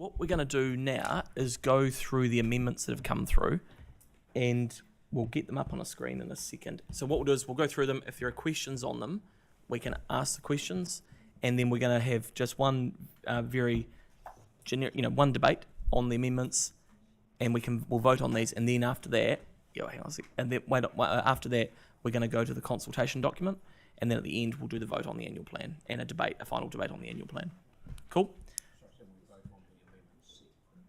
what we're going to do now is go through the amendments that have come through, and we'll get them up on a screen in a second. So what we'll do is we'll go through them. If there are questions on them, we can ask the questions, and then we're going to have just one very generic, one debate on the amendments, and we'll vote on these, and then after that, hang on a sec, and then after that, we're going to go to the consultation document, and then at the end, we'll do the vote on the annual plan and a final debate on the annual plan. Cool?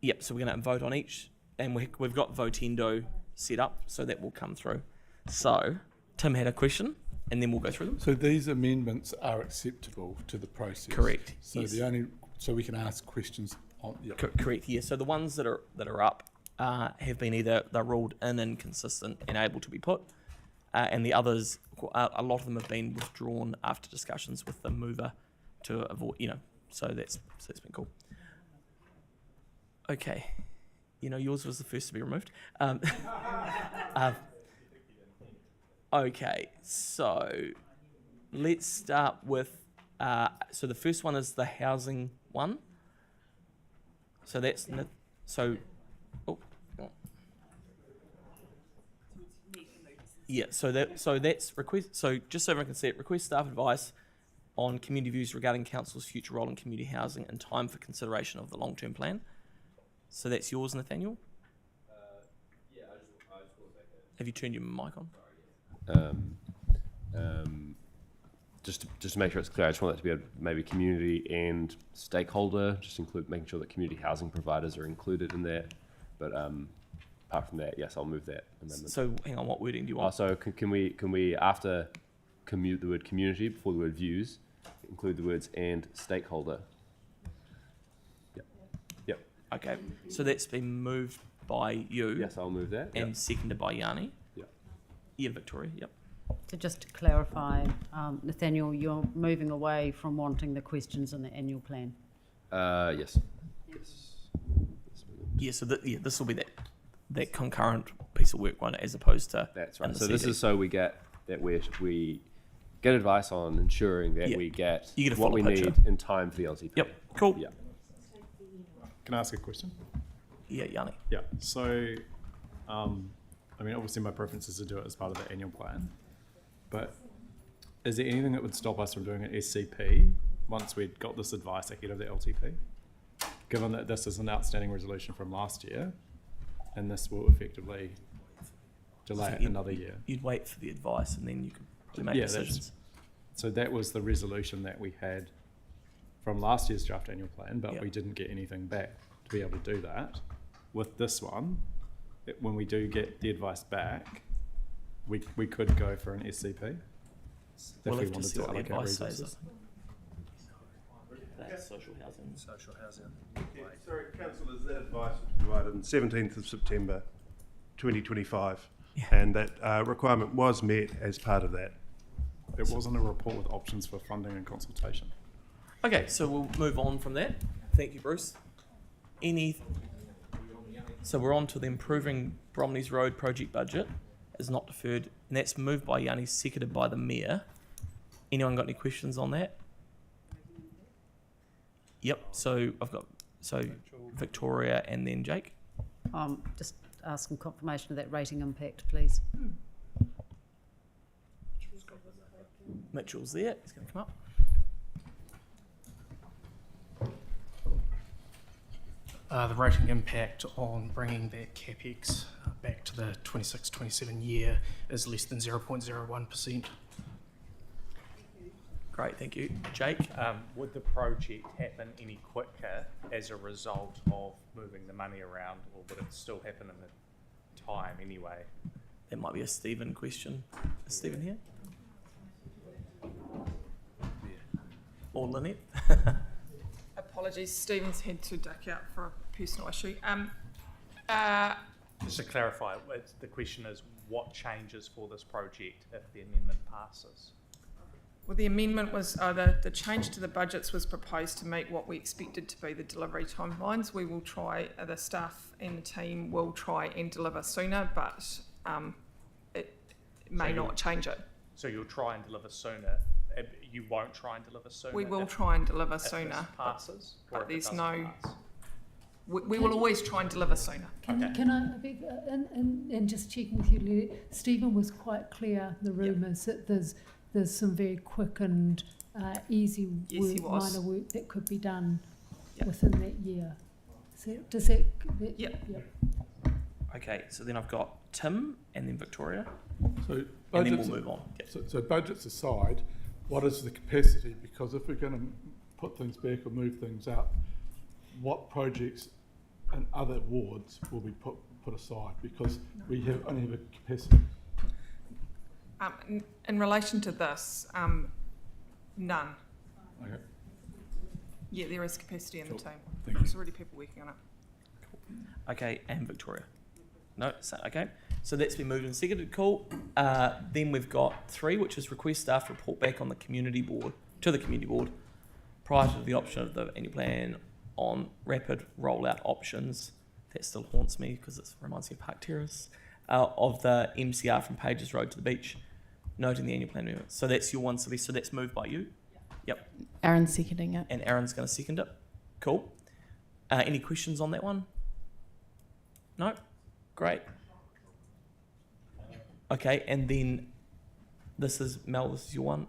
Yep, so we're going to vote on each, and we've got Votendo set up, so that will come through. So, Tim had a question, and then we'll go through them. So these amendments are acceptable to the process? Correct. So yes. So we can ask questions on... Yep. Correct, yeah. So the ones that are up have been either they're ruled inconsistent and able to be put, and the others, a lot of them have been withdrawn after discussions with the mover to avoid, so that's been cool. Okay, yours was the first to be removed. Okay, so let's start with, so the first one is the housing one. So that's, yeah, so that's request, so just so everyone can see it, request staff advice on community views regarding council's future role in community housing and time for consideration of the long-term plan. So that's yours, Nathaniel? Yeah, I just want to Have you turned your mic on? Just to make sure it's clear, I just want that to be maybe community and stakeholder, just include making sure that community housing providers are included in that. But apart from that, yes, I'll move that amendment. So hang on, what wording do you want? So can we after the word community before the word views, include the words and stakeholder? Yep. Okay, so that's been moved by you. Yes, I'll move that. And seconded by Yanni. Yep. Yeah, Victoria, yep. So just to clarify, Nathaniel, you're moving away from wanting the questions in the annual plan? Yes. Yeah, so this will be that concurrent piece of work one as opposed to... That's right. So this is so we get that we get advice on ensuring that we get what we need in time for the LTP. Yep, cool. Yeah. Can I ask a question? Yeah, Yanni. Yeah. So, obviously my preference is to do it as part of the annual plan, but is there anything that would stop us from doing an SCP once we'd got this advice ahead of the LTP? Given that this is an outstanding resolution from last year, and this will effectively delay it another year. You'd wait for the advice and then you could probably make decisions. So that was the resolution that we had from last year's draft annual plan, but we didn't get anything back to be able to do that. With this one, when we do get the advice back, we could go for an SCP if we wanted to allocate resources. That's social housing. Social housing. Yeah, sorry, Councillor, that advice was provided on 17th of September 2025, and that requirement was met as part of that. It wasn't a report with options for funding and consultation. Okay, so we'll move on from that. Thank you, Bruce. So we're on to the Improving Bromley's Road project budget is not deferred, and that's moved by Yanni, seconded by the Mayor. Anyone got any questions on that? Yep, so I've got Victoria and then Jake. Just asking confirmation of that rating impact, please. Mitchell's there, he's going to come up. The rating impact on bringing that CapEx back to the 26-27 year is less than 0.01%. Great, thank you. Jake? Would the project happen any quicker as a result of moving the money around, or would it still happen in the time anyway? That might be a Stephen question. Is Stephen here? Or Lynette? Apologies, Stephen's had to duck out for a personal issue. Just to clarify, the question is what changes for this project if the amendment passes? Well, the amendment was, the change to the budgets was proposed to meet what we expected to be the delivery timelines. We will try, the staff and the team will try and deliver sooner, but it may not change it. So you'll try and deliver sooner. You won't try and deliver sooner? We will try and deliver sooner. If this passes? But there's no... Pass? we will always try and deliver sooner. Can I beg, and just checking with you, Lily, Stephen was quite clear, the rumours, that there's some very quick and easy Yes, he work, was. minor work that could be done Yep. within that year. So does that? Yep. Okay, so then I've got Tim and then Victoria, So and then budgets, we'll move on. Yep. so budgets aside, what is the capacity? Because if we're going to put things back or move things up, what projects and other wards will be put aside? Because we only have a capacity. In relation to this, none. Okay, Yeah, there is capacity in the Cool. team. thank you. There's already people working on it. Okay, and Victoria. No, so, okay. So that's been moved and seconded. Cool. Then we've got 3, which is request staff report back on the community board prior to the option of the annual plan on rapid rollout options. That still haunts me because it reminds me of Park Terrace. Of the MCR from Pages Road to the beach, noting the annual plan movement. So that's your one, Sylvie. So that's moved by you. Yep. Aaron's seconding it. And Aaron's going to second it. Cool. Any questions on that one? No? Great. Okay, and then this is, Mel, this is your one.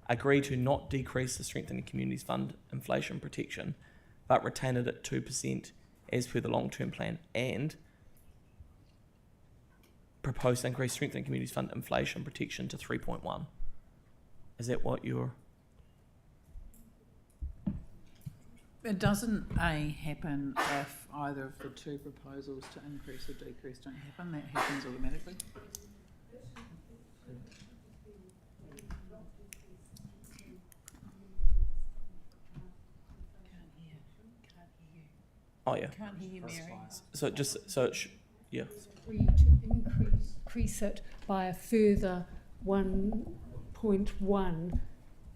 Agree to not decrease the Strengthening Communities Fund inflation protection, but retain it at 2% as per the long-term plan, and propose to increase Strengthening Communities Fund inflation protection to 3.1. Is that what you're... It doesn't happen if either of the two proposals to increase or decrease don't happen. That happens automatically. Oh, yeah. Can't hear you, Mary. So just, so it yeah. Agree to increase it by a further 1.1,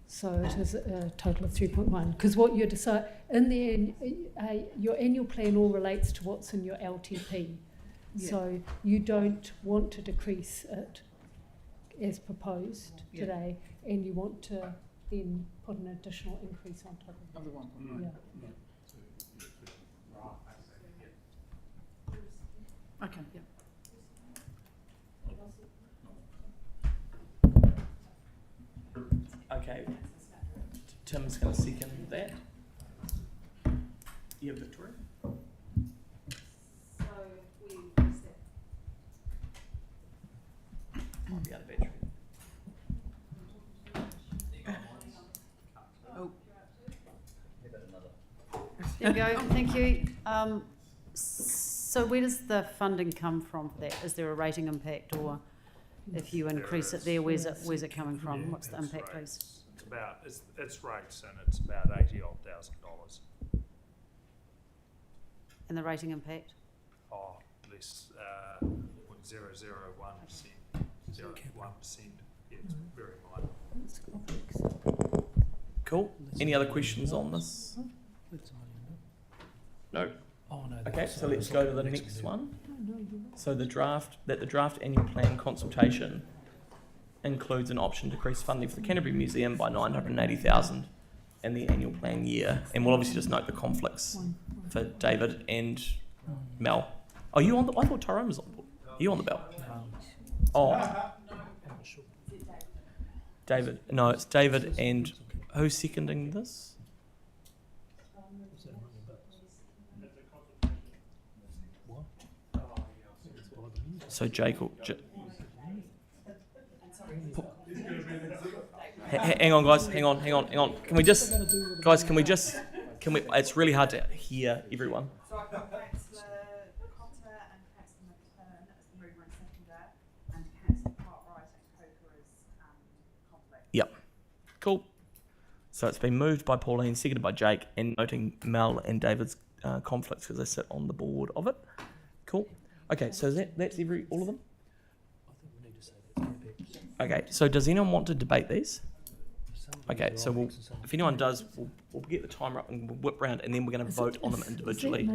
so it is a total of 3.1. Because what you decide in the your annual plan all relates to what's in your LTP, so you don't want to decrease it as proposed today, and you want to then put an additional increase on top of Of the that. 1.1. Yeah. Okay, yeah. Okay. Tim's going to second that. Yeah, Victoria? So we Might be out of battery. There you go, thank you. So where does the funding come from for that? Is there a rating impact, or if you increase it there, where's it coming from? What's the impact, please? It's about, it's rates, and it's about $80,000. And the rating impact? Oh, less, 0.001%, 0.1%. Yeah, it's very minor. Cool. Any other questions on this? No. Oh, no. Okay, so let's go to the next one. So the draft annual plan consultation includes an option to increase funding for the Canterbury Museum by 980,000 in the annual plan year, and we'll obviously just note the conflicts for David and Mel. Oh, you on the? I thought Tyrone was on board. Are you on the bell? Oh, David. No, it's David and who's seconding this? So Jacob. Hang on, guys. Hang on. Can we just, guys? Can we? It's really hard to hear everyone. So I've got Councillor Cotter and Councillor McTurn as the mover and seconder, and Councillor Cartwright and Coker as conflict. Yep. Cool. So it's been moved by Pauline, seconded by Jake, and noting Mel and David's conflicts because they sit on the board of it. Cool. Okay, so that's all of them? Okay, so does anyone want to debate these? Okay, so if anyone does, we'll get the timer up and we'll whip round, and then we're going to vote on them individually.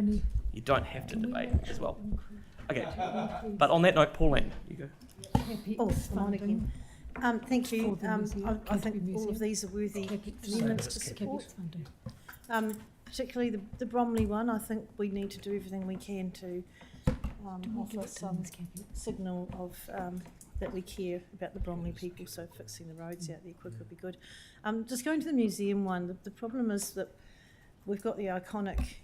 You don't have to debate as well. Okay, but on that note, Pauline, you go. Oh, I'm on again. Thank you. I think all of these are worthy amendments to support. particularly the Bromley one. I think we need to do everything we can to offer some signal of that we care about the Bromley people, so fixing the roads out there quicker would be good. Just going to the museum one, the problem is that we've got the iconic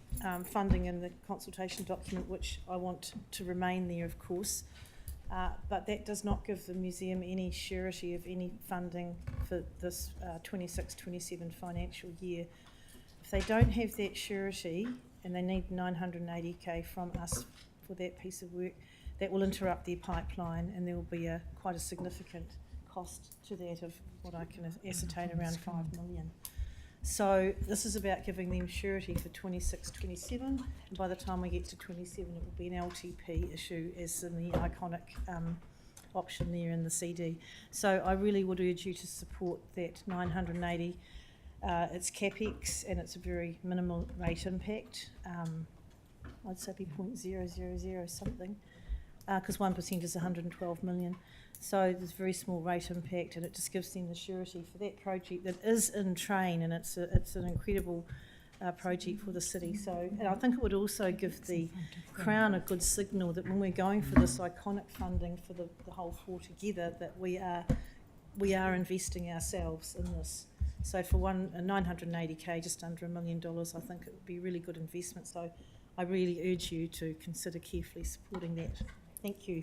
funding in the consultation document, which I want to remain there, of course, but that does not give the museum any surety of any funding for this 26-27 financial year. If they don't have that surety and they need 980k from us for that piece of work, that will interrupt their pipeline, and there will be quite a significant cost to that of what I can ascertain around 5 million. So this is about giving them surety for 26-27, and by the time we get to 27 it will be an LTP issue as in the iconic option there in the CD. So I really would urge you to support that 980. It's CapEx and it's a very minimal rate impact. I'd say be 0.000 something, because 1% is 112 million. So there's very small rate impact, and it just gives them the surety for that project that is in train, and it's an incredible project for the city. So, and I think it would also give the Crown a good signal that when we're going for this iconic funding for the whole four together, that we are investing ourselves in this. So for 980k, just under $1 million, I think it would be a really good investment. So I really urge you to consider carefully supporting that. Thank you.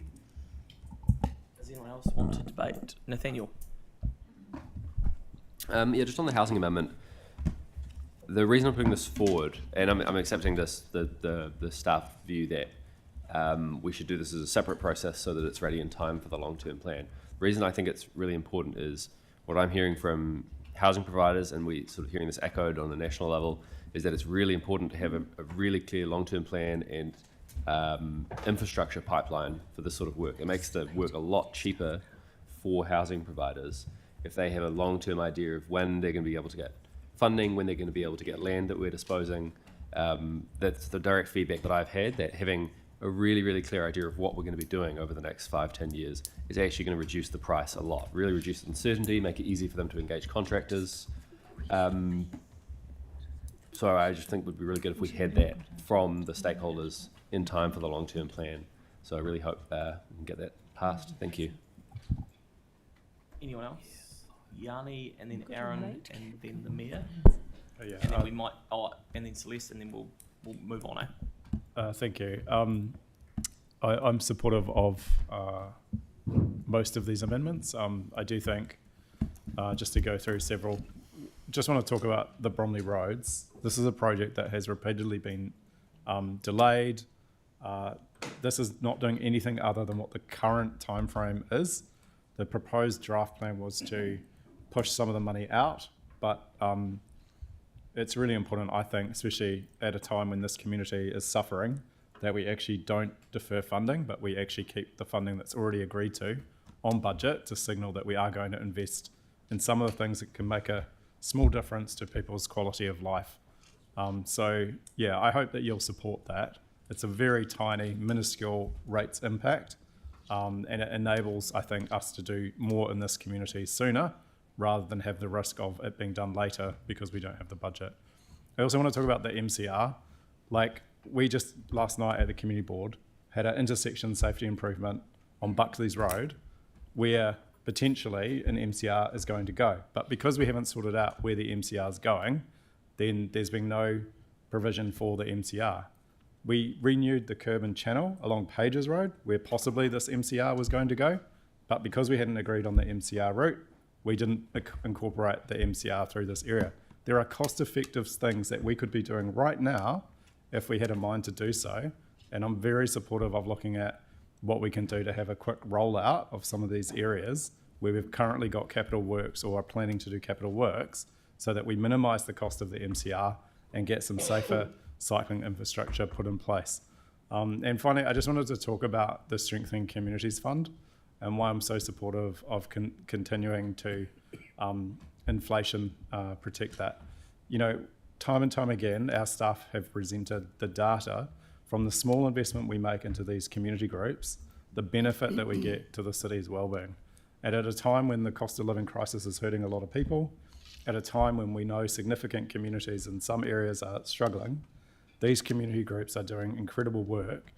Does anyone else want to debate? Nathaniel? Yeah, just on the housing amendment, the reason I'm putting this forward, and I'm accepting this, the staff view that we should do this as a separate process so that it's ready in time for the long-term plan. The reason I think it's really important is what I'm hearing from housing providers, and we sort of hearing this echoed on a national level, is that it's really important to have a really clear long-term plan and infrastructure pipeline for this sort of work. It makes the work a lot cheaper for housing providers if they have a long-term idea of when they're going to be able to get funding, when they're going to be able to get land that we're disposing. That's the direct feedback that I've had, that having a really, really clear idea of what we're going to be doing over the next 5-10 years is actually going to reduce the price a lot, really reduce uncertainty, make it easy for them to engage contractors. So I just think it would be really good if we had that from the stakeholders in time for the long-term plan. So I really hope we can get that passed. Thank you. Anyone else? Yanni, and then Aaron, and then the Mayor. Yeah, and then we might, and then Celeste, and then we'll move on. Thank you. I'm supportive of most of these amendments. I do think, just to go through several, just want to talk about the Bromley roads. This is a project that has repeatedly been delayed. This is not doing anything other than what the current time frame is. The proposed draft plan was to push some of the money out, but it's really important, I think, especially at a time when this community is suffering, that we actually don't defer funding, but we actually keep the funding that's already agreed to on budget to signal that we are going to invest in some of the things that can make a small difference to people's quality of life. So yeah, I hope that you'll support that. It's a very tiny, minuscule rates impact, and it enables, I think, us to do more in this community sooner, rather than have the risk of it being done later because we don't have the budget. I also want to talk about the MCR. Like, we just last night at the community board had an intersection safety improvement on Buxley's Road where potentially an MCR is going to go. But because we haven't sorted out where the MCR is going, then there's been no provision for the MCR. We renewed the curb and channel along Pages Road where possibly this MCR was going to go, but because we hadn't agreed on the MCR route, we didn't incorporate the MCR through this area. There are cost-effective things that we could be doing right now if we had a mind to do so, and I'm very supportive of looking at what we can do to have a quick rollout of some of these areas where we've currently got capital works or are planning to do capital works, so that we minimise the cost of the MCR and get some safer cycling infrastructure put in place. And finally, I just wanted to talk about the Strengthening Communities Fund and why I'm so supportive of continuing to inflation protect that. You know, time and time again, our staff have presented the data from the small investment we make into these community groups, the benefit that we get to the city's wellbeing. And at a time when the cost of living crisis is hurting a lot of people, at a time when we know significant communities in some areas are struggling. These community groups are doing incredible work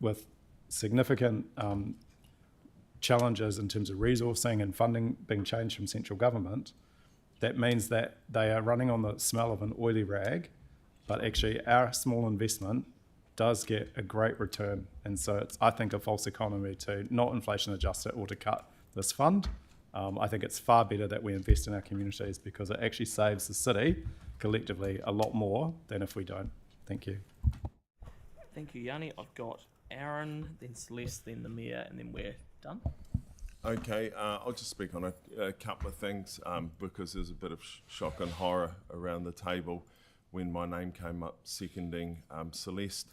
with significant challenges in terms of resourcing and funding being changed from central government. That means that they are running on the smell of an oily rag, but actually our small investment does get a great return. And so it's, I think, a false economy to not inflation adjust it or to cut this fund. I think it's far better that we invest in our communities because it actually saves the city collectively a lot more than if we don't. Thank you. Thank you, Yanni. I've got Aaron, then Celeste, then the Mayor, and then we're done. Okay, I'll just speak on a couple of things because there's a bit of shock and horror around the table when my name came up seconding Celeste.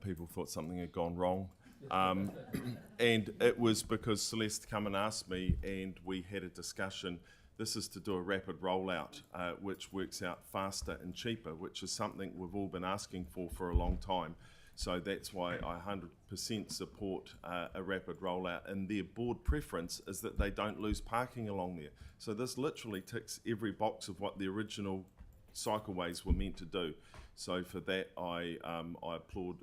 People thought something had gone wrong. And it was because Celeste come and asked me and we had a discussion. This is to do a rapid rollout, which works out faster and cheaper, which is something we've all been asking for a long time. So that's why I 100% support a rapid rollout. And their board preference is that they don't lose parking along there. So this literally ticks every box of what the original cycleways were meant to do. So for that, I applaud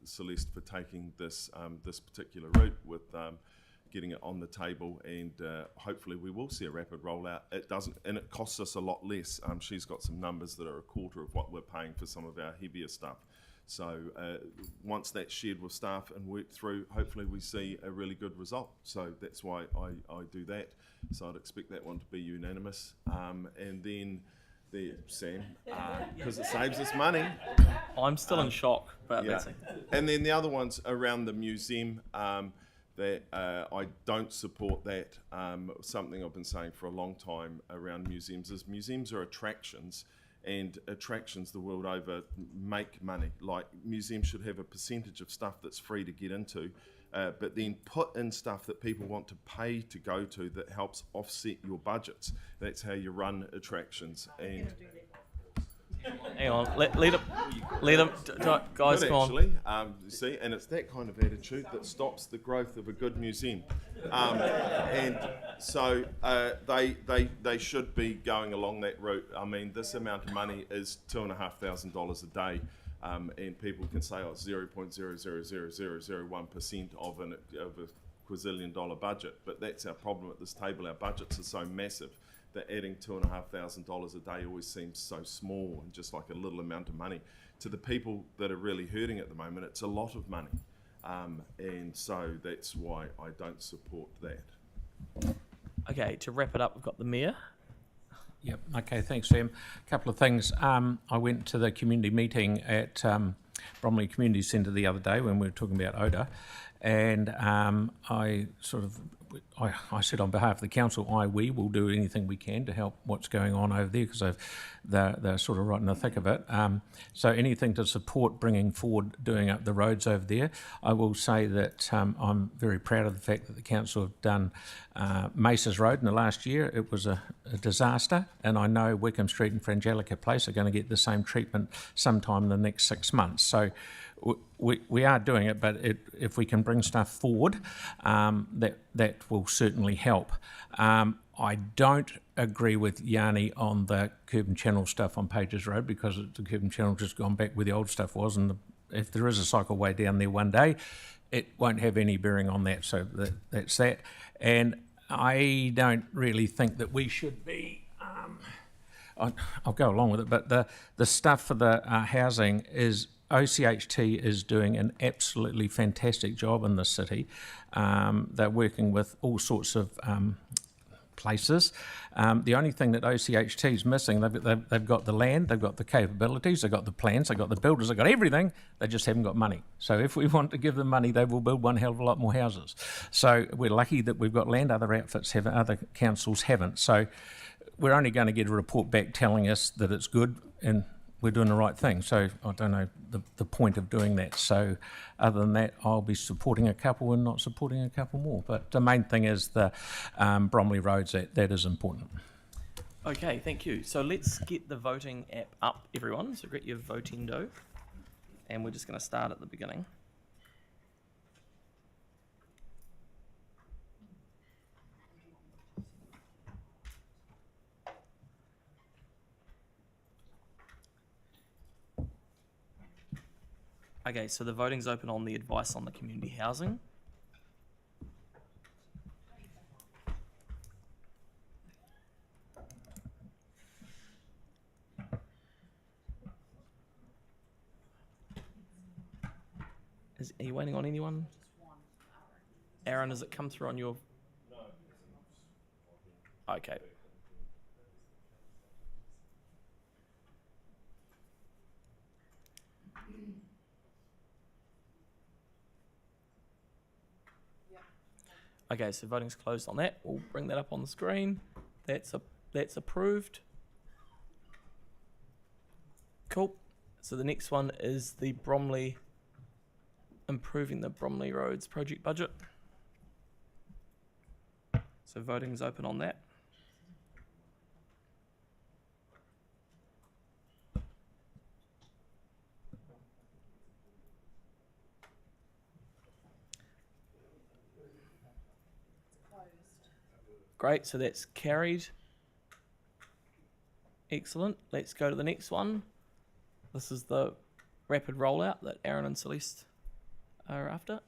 Celeste for taking this this particular route with getting it on the table, and hopefully we will see a rapid rollout. It doesn't, and it costs us a lot less. She's got some numbers that are a quarter of what we're paying for some of our heavier stuff. So once that's shared with staff and worked through, hopefully we see a really good result. So that's why I do that. So I'd expect that one to be unanimous. And then Sam, because it saves us money. I'm still in shock, but yeah. that's it. And then the other one's around the museum. That I don't support that. Something I've been saying for a long time around museums is museums are attractions, and attractions the world over make money. Like museums should have a percentage of stuff that's free to get into, but then put in stuff that people want to pay to go to that helps offset your budgets. That's how you run attractions. And hang on, let them, guys, good, come actually. See, and it's that kind of attitude that stops the growth of a good museum. And so they should be going along that route. I mean, this amount of money is $2,500 a day. And people can say, oh, it's 0.0000001% of a quadrillion-dollar budget. But that's our problem at this table. Our budgets are so massive that adding $2,500 a day always seems so small and just like a little amount of money. To the people that are really hurting at the moment, it's a lot of money. And so that's why I don't support that. Okay, to wrap it up, we've got the Mayor. Yep, okay, thanks, Sam. A couple of things. I went to the community meeting at Bromley Community Centre the other day when we were talking about odour, and I said on behalf of the council, we will do anything we can to help what's going on over there because they're sort of right in the thick of it. So anything to support bringing forward doing up the roads over there. I will say that I'm very proud of the fact that the council have done Mace's Road in the last year. It was a disaster, and I know Wickham Street and Frangelica Place are going to get the same treatment sometime in the next 6 months. So we are doing it, but if we can bring stuff forward, that will certainly help. I don't agree with Yanni on the curb and channel stuff on Pages Road because the curb and channel just gone back where the old stuff was, and if there is a cycleway down there one day, it won't have any bearing on that. So that's that. And I don't really think that we should be. I'll go along with it, but the stuff for the housing is. OCHT is doing an absolutely fantastic job in the city. They're working with all sorts of places. The only thing that OCHT is missing, they've got the land, they've got the capabilities, they've got the plans, they've got the builders, they've got everything, they just haven't got money. So if we want to give them money, they will build one hell of a lot more houses. So we're lucky that we've got land, other outfits have, other councils haven't. So we're only going to get a report back telling us that it's good and we're doing the right thing. So I don't know the point of doing that. So other than that, I'll be supporting a couple and not supporting a couple more. But the main thing is the Bromley roads, that is important. Okay, thank you. So let's get the voting app up, everyone. So get your Votendo. And we're just going to start at the beginning. Okay, so the voting's open on the advice on the community housing. Are you waiting on anyone? Aaron, has it come through on your... Okay. Okay, so voting's closed on that. We'll bring that up on the screen. That's approved. Cool. So the next one is the Bromley, improving the Bromley Roads project budget. So voting's open on that. Great, so that's carried. Excellent. Let's go to the next one. This is the rapid rollout that Aaron and Celeste are after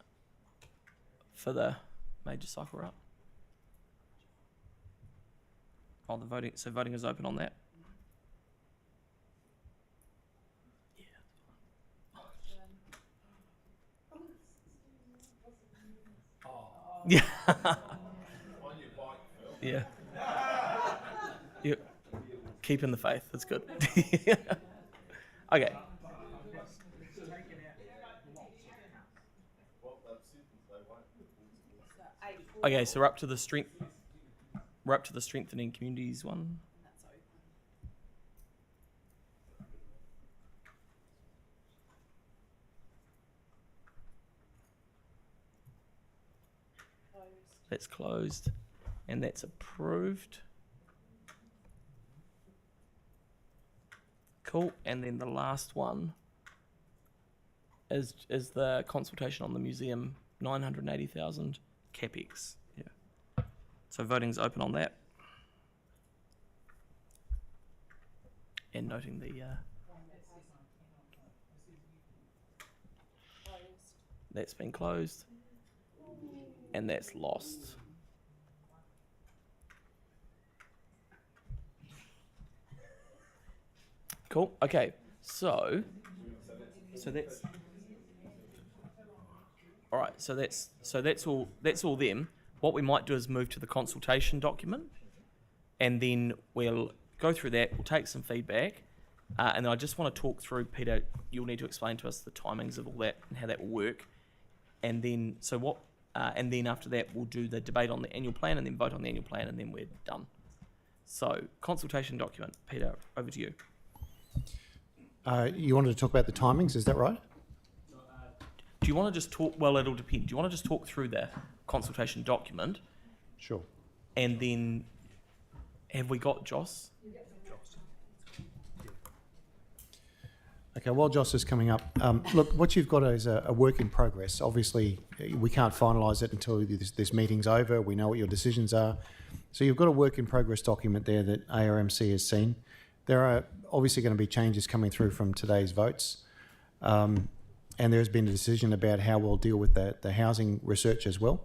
for the major cycle route. Oh, voting is open on that. Yeah. Yeah. Yeah. Keeping the faith. That's good. Okay. Okay, so we're up to the strength. We're up to the strengthening communities one. That's closed, and that's approved. Cool, and then the last one is the consultation on the museum, 980,000 capex. Yeah. So voting's open on that, and noting the that's been closed, and that's lost. Cool. Okay. So that's all right. So that's all. That's all them. What we might do is move to the consultation document, and then we'll go through that. We'll take some feedback, and then I just want to talk through, Peter. You'll need to explain to us the timings of all that and how that will work, and then and then after that we'll do the debate on the annual plan, and then vote on the annual plan, and then we're done. So consultation document, Peter, over to you. You wanted to talk about the timings, is that right? Do you want to just talk, well, it'll depend. Do you want to just talk through the consultation document? Sure. And then, have we got Joss? Okay, while Joss is coming up, look, what you've got is a work in progress. Obviously, we can't finalise it until this meeting's over. We know what your decisions are. So you've got a work in progress document there that ARMC has seen. There are obviously going to be changes coming through from today's votes. And there's been a decision about how we'll deal with the housing research as well.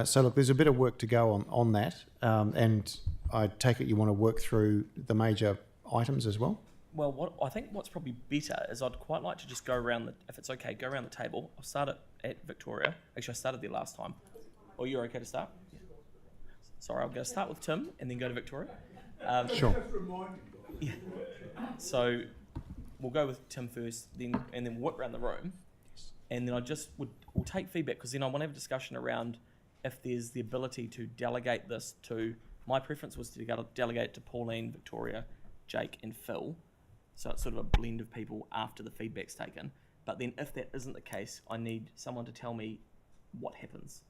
So look, there's a bit of work to go on that. And I take it you want to work through the major items as well? Well, I think what's probably better is I'd quite like to just go around if it's okay, go around the table. I'll start at Victoria. Actually, I started there last time. Oh, you're okay to start? Yeah. Sorry, I'm going to start with Tim and then go to Victoria. Sure. Yeah. So we'll go with Tim first, and then we'll whip around the room, and then we'll take feedback, because then I want to have a discussion around if there's the ability to delegate this to. My preference was to delegate it to Pauline, Victoria, Jake, and Phil, so it's sort of a blend of people after the feedback's taken. But then if that isn't the case, I need someone to tell me what happens,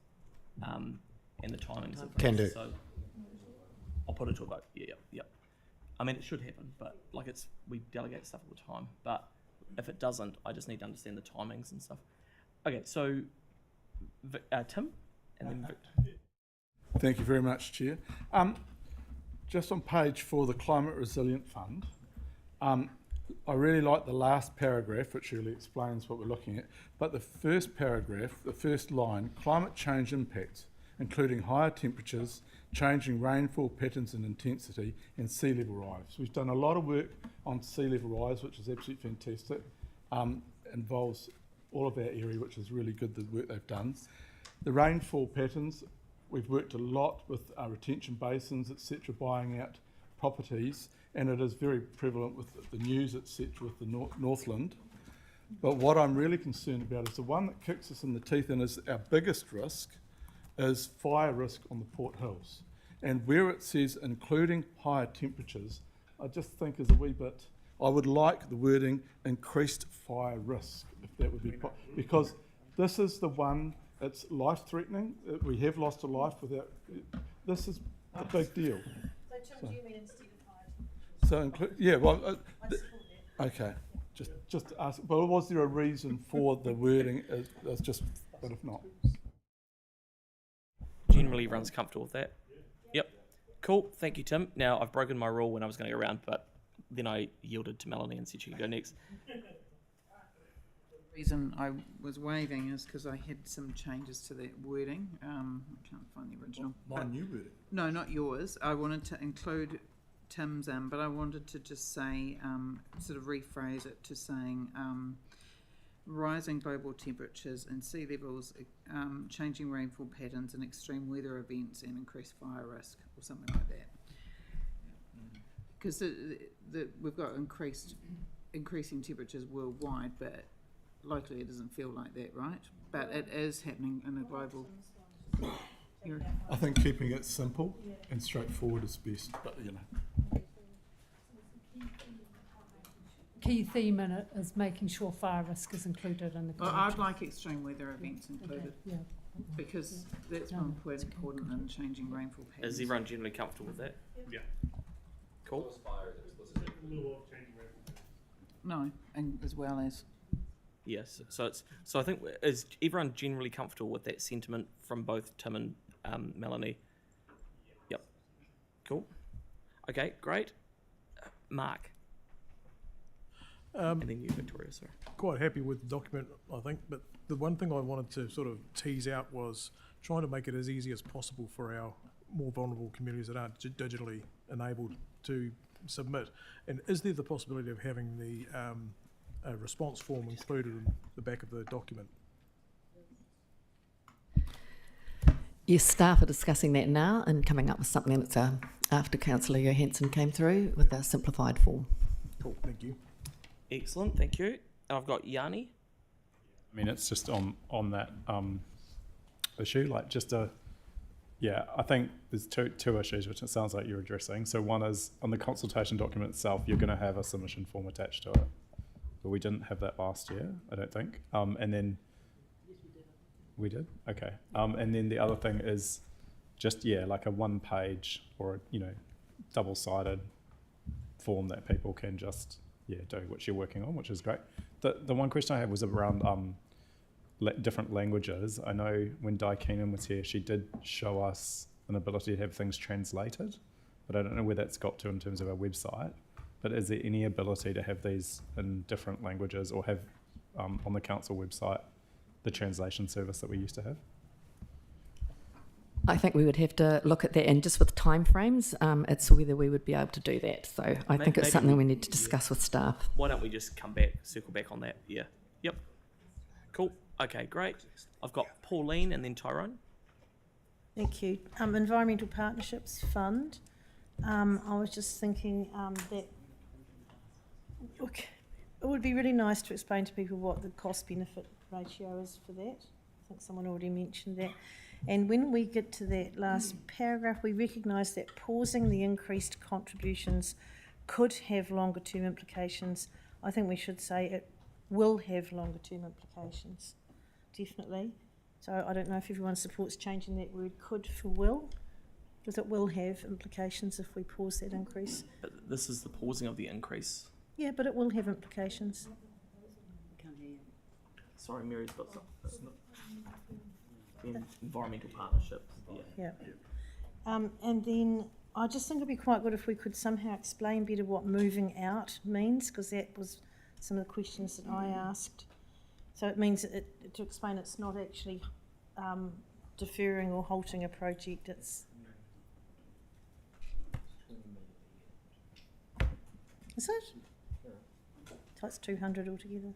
and the timings of Can this. do. So I'll put it to a vote. Yeah. I mean, it should happen, but we delegate stuff all the time. But if it doesn't, I just need to understand the timings and stuff. Okay, so Tim, and then Victor. Thank you very much, Chair. Just on page 4, the Climate Resilient Fund, I really like the last paragraph, which really explains what we're looking at. But the first paragraph, the first line, climate change impacts, including higher temperatures, changing rainfall patterns and intensity, and sea level rise. We've done a lot of work on sea level rise, which is absolutely fantastic. Involves all of our area, which is really good, the work they've done. The rainfall patterns, we've worked a lot with retention basins, etc., buying out properties, and it is very prevalent with the news, etc., with the Northland. But what I'm really concerned about is the one that kicks us in the teeth and is our biggest risk is fire risk on the Port Hills. And where it says including higher temperatures, I just think is a wee bit, I would like the wording increased fire risk, if that would be, because this is the one, it's life-threatening. We have lost a life without, this is a big deal. So, Tim, do you mean instead of higher? So, yeah, well, okay, just ask, but was there a reason for the wording? It's just, but if not. Generally, everyone's comfortable with that? Yep. Cool, thank you, Tim. Now, I've broken my rule when I was going to go around, but then I yielded to Melanie and said she could go next. The reason I was waving is because I had some changes to that wording. I can't find the original. My new wording? No, not yours. I wanted to include Tim's, but I wanted to just say, sort of rephrase it to saying, rising global temperatures and sea levels, changing rainfall patterns and extreme weather events and increased fire risk, or something like that. Because we've got increasing temperatures worldwide, but locally it doesn't feel like that, right? But it is happening in a global area. I think keeping it simple and straightforward is best, but you know. Key theme in it is making sure fire risk is included in the Well, contract. I'd like extreme weather events included. Okay, yeah. Because that's more important than changing rainfall patterns. Is everyone generally comfortable with that? Yeah. Cool. No, and as well as. Yes, so I think, is everyone generally comfortable with that sentiment from both Tim and Melanie? Yep. Cool. Okay, great. Mark. And then you, Victoria, sorry. Quite happy with the document, I think, but the one thing I wanted to sort of tease out was trying to make it as easy as possible for our more vulnerable communities that aren't digitally enabled to submit. And is there the possibility of having the a response form included in the back of the document? Yes, staff are discussing that now and coming up with something that's after Councillor Johansson came through with a simplified form. Cool, thank you. Excellent, thank you. And I've got Yanni. I mean, it's just on that issue, like just yeah, I think there's two issues which it sounds like you're addressing. So one is on the consultation document itself, you're going to have a submission form attached to it, but we didn't have that last year, I don't think. And then we did. Okay. And then the other thing is just like a one-page or double-sided form that people can just do what you're working on, which is great. The one question I had was around different languages. I know when Di Keenan was here, she did show us an ability to have things translated, but I don't know where that's got to in terms of our website. But is there any ability to have these in different languages, or have on the council website the translation service that we used to have? I think we would have to look at that, and just with time frames, it's whether we would be able to do that. So I think it's something we need to discuss with staff. Why don't we just circle back on that? Yeah. Yep. Cool. Okay, great. I've got Pauline and then Tyrone. Thank you. Environmental Partnerships Fund. I was just thinking that it would be really nice to explain to people what the cost-benefit ratio is for that. I think someone already mentioned that. And when we get to that last paragraph, we recognise that pausing the increased contributions could have longer-term implications. I think we should say it will have longer-term implications, definitely. So I don't know if everyone supports changing that word "could" for "will", because it will have implications if we pause that increase. But this is the pausing of the increase. Yeah, but it will have implications. Sorry, Mary's got something. Environmental partnerships. Yeah. And then I just think it'd be quite good if we could somehow explain better what moving out means, because that was some of the questions that I asked. So it means to explain it's not actually deferring or halting a project, it's... Is it? So it's 200 altogether.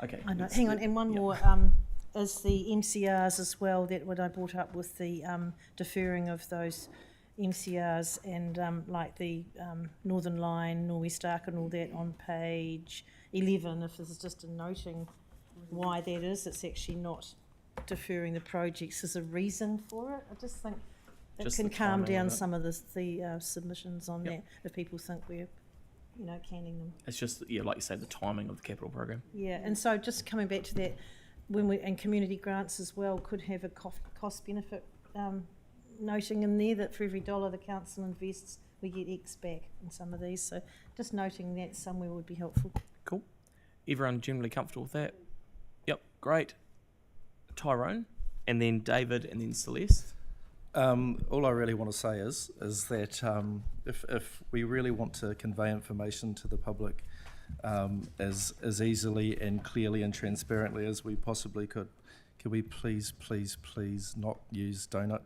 Okay. I know. Hang on, and one more is the MCRs as well. That what I brought up with the deferring of those MCRs and like the Northern Line, Norwest Arc, and all that on page 11. If this is just a noting why that is, it's actually not deferring the projects. There's a reason for it. I just think it Just can the calm timing down of it. some of the submissions on that if people think we're, you know, canning them. It's just, yeah, like you say, the timing of the capital program. Yeah, and so just coming back to that, when we, and community grants as well could have a cost benefit noting in there that for every dollar the council invests, we get X back in some of these. So just noting that somewhere would be helpful. Cool. Everyone generally comfortable with that? Yep, great. Tyrone, and then David, and then Celeste. All I really want to say is that if we really want to convey information to the public as easily and clearly and transparently as we possibly could, can we please not use donut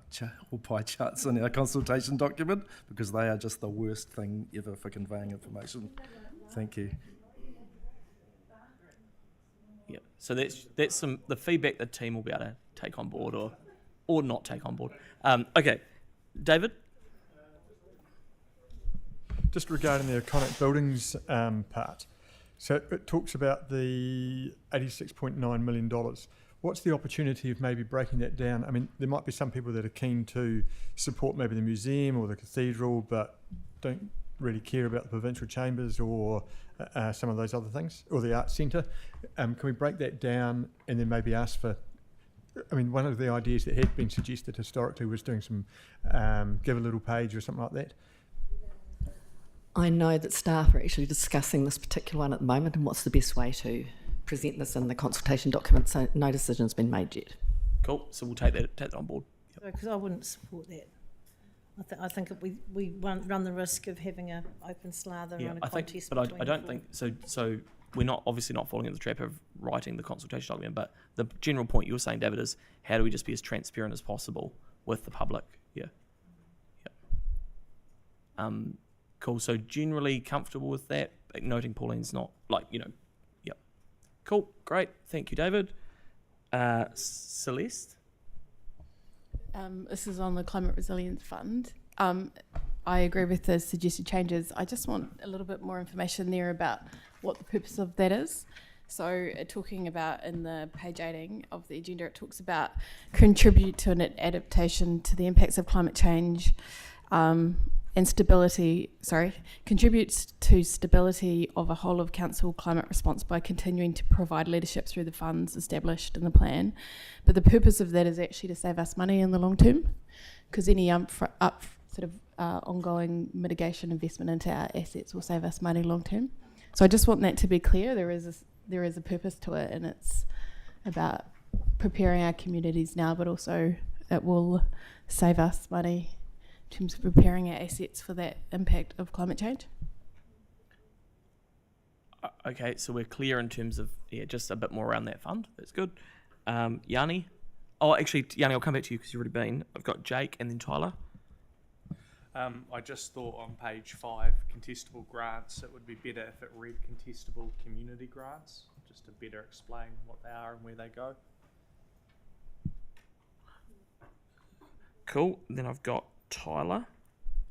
or pie charts in our consultation document, because they are just the worst thing ever for conveying information. Thank you. Yeah, so that's some the feedback the team will be able to take on board or not take on board. Okay, David? Just regarding the iconic buildings part, so it talks about the $86.9 million. What's the opportunity of maybe breaking that down? I mean, there might be some people that are keen to support maybe the museum or the cathedral, but don't really care about the provincial chambers or some of those other things, or the arts centre. Can we break that down and then maybe ask for, I mean, one of the ideas that had been suggested historically was doing some give a little page or something like that. I know that staff are actually discussing this particular one at the moment and what's the best way to present this in the consultation document, so no decision's been made yet. Cool, so we'll take that on board. Because I wouldn't support that. I think we run the risk of having an open slather and a contest but between I don't the think so. We're not obviously not falling into the trap of writing the consultation document, but the general point you were saying, David, is how do we just be as transparent as possible with the public? Yeah. Cool. So generally comfortable with that, but noting Pauline's not Yep. Cool. Great. Thank you, David. Celeste. This is on the Climate Resilience Fund. I agree with the suggested changes. I just want a little bit more information there about what the purpose of that is. So talking about in the page 18 of the agenda, it talks about contribute to an adaptation to the impacts of climate change and stability, contributes to stability of a whole of council climate response by continuing to provide leadership through the funds established in the plan. But the purpose of that is actually to save us money in the long term, because any ongoing mitigation investment into our assets will save us money long term. So I just want that to be clear. There is a purpose to it, and it's about preparing our communities now, but also it will save us money in terms of preparing our assets for that impact of climate change. Okay, so we're clear in terms of just a bit more around that fund. That's good. Yanni. Oh, actually, Yanni, I'll come back to you because you've already been. I've got Jake and then Tyler. I just thought on page 5, contestable grants, it would be better if it read contestable community grants, just to better explain what they are and where they go. Cool. Then I've got Tyler,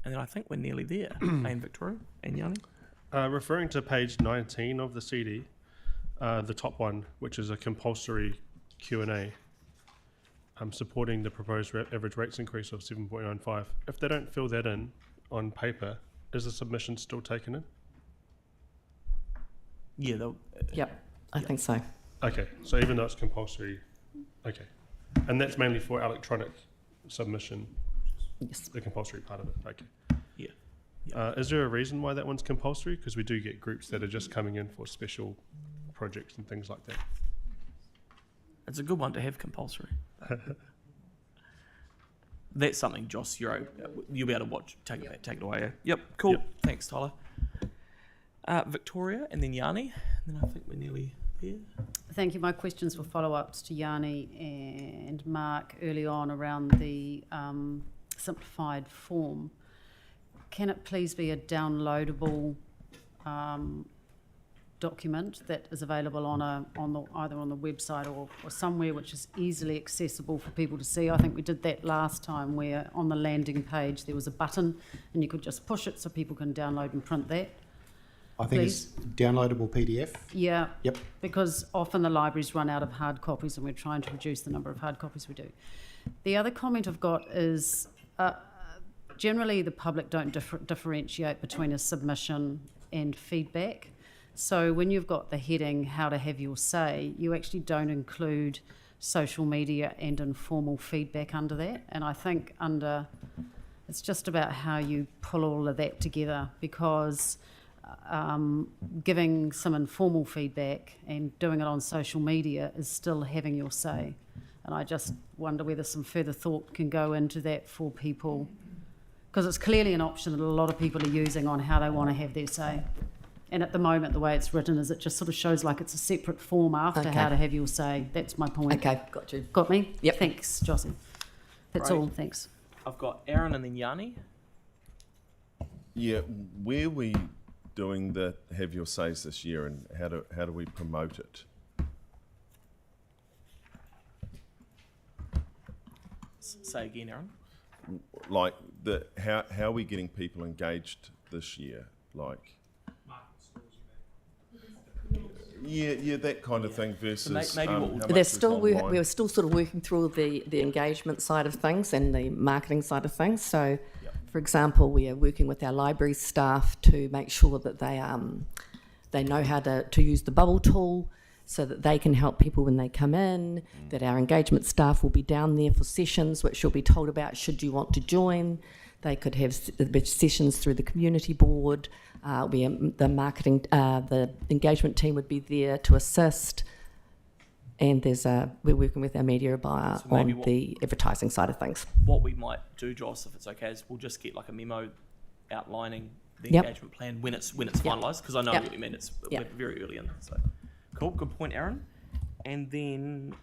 and then I think we're nearly there. And Victoria and Yanni. Referring to page 19 of the CD, the top one, which is a compulsory Q&A, supporting the proposed average rates increase of 7.95. If they don't fill that in on paper, is the submission still taken in? Yeah, they'll... Yep, I think so. Okay, so even though it's compulsory, okay. And that's mainly for electronic submission? Yes. The compulsory part of it, okay. Yeah. Is there a reason why that one's compulsory? Because we do get groups that are just coming in for special projects and things like that. It's a good one to have compulsory. that's something, Joss, you'll be able to take it away. Yeah? Yep, cool. Yep. Thanks, Tyler. Victoria, and then Yanni, and then I think we're nearly there. Thank you. My questions were follow-ups to Yanni and Mark early on around the simplified form. Can it please be a downloadable document that is available either on the website or somewhere which is easily accessible for people to see? I think we did that last time, where on the landing page there was a button and you could just push it so people can download and print that. I think it's downloadable PDF. Yeah. Yep. Because often the libraries run out of hard copies and we're trying to reduce the number of hard copies we do. The other comment I've got is generally the public don't differentiate between a submission and feedback. So when you've got the heading, how to have your say, you actually don't include social media and informal feedback under that. And I think it's just about how you pull all of that together, because giving some informal feedback and doing it on social media is still having your say. And I just wonder whether some further thought can go into that for people, because it's clearly an option that a lot of people are using on how they want to have their say. And at the moment, the way it's written is it just sort of shows like it's a separate form after how to have your say. That's my point. Okay, got you. Got me? Yep. Thanks, Jossie. That's Great. all, thanks. I've got Aaron and then Yanni. Yeah, where we doing the Have Your Says this year, and how do we promote it? Say again, Aaron. Like how are we getting people engaged this year? Like, yeah, that kind of thing versus. So maybe what There's still we're still sort of working through the engagement side of things and the marketing side of things. So, for example, we are working with our library staff to make sure that they know how to use the bubble tool, so that they can help people when they come in. That our engagement staff will be down there for sessions, which you'll be told about should you want to join. They could have sessions through the community board. The marketing, the engagement team would be there to assist. And we're working with our media buyer on the advertising side of things. What we might do, Joss, if it's okay, is we'll just get like a memo outlining the engagement plan when it's finalised, because I know what you mean. We're very early in. So cool, good point, Aaron. And then,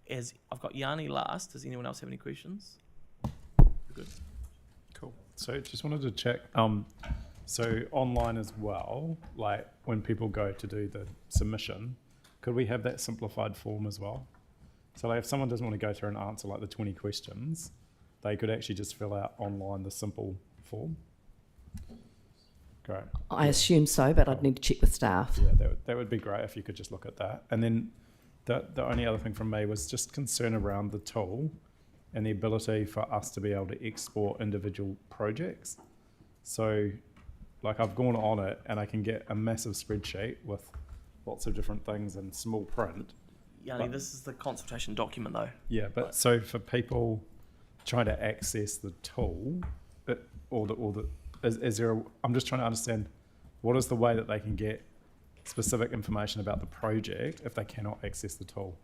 as I've got Yanni last, does anyone else have any questions? Good. Cool. So just wanted to check, so online as well, like when people go to do the submission, could we have that simplified form as well? So like if someone doesn't want to go through and answer like the 20 questions, they could actually just fill out online the simple form? Great. I assume so, but I'd need to check with staff. Yeah, that would be great if you could just look at that. And then the only other thing from me was just concern around the tool and the ability for us to be able to export individual projects. So like I've gone on it and I can get a massive spreadsheet with lots of different things in small print. Yanni, this is the consultation document though. Yeah, but so for people trying to access the tool, I'm just trying to understand what is the way that they can get specific information about the project if they cannot access the tool?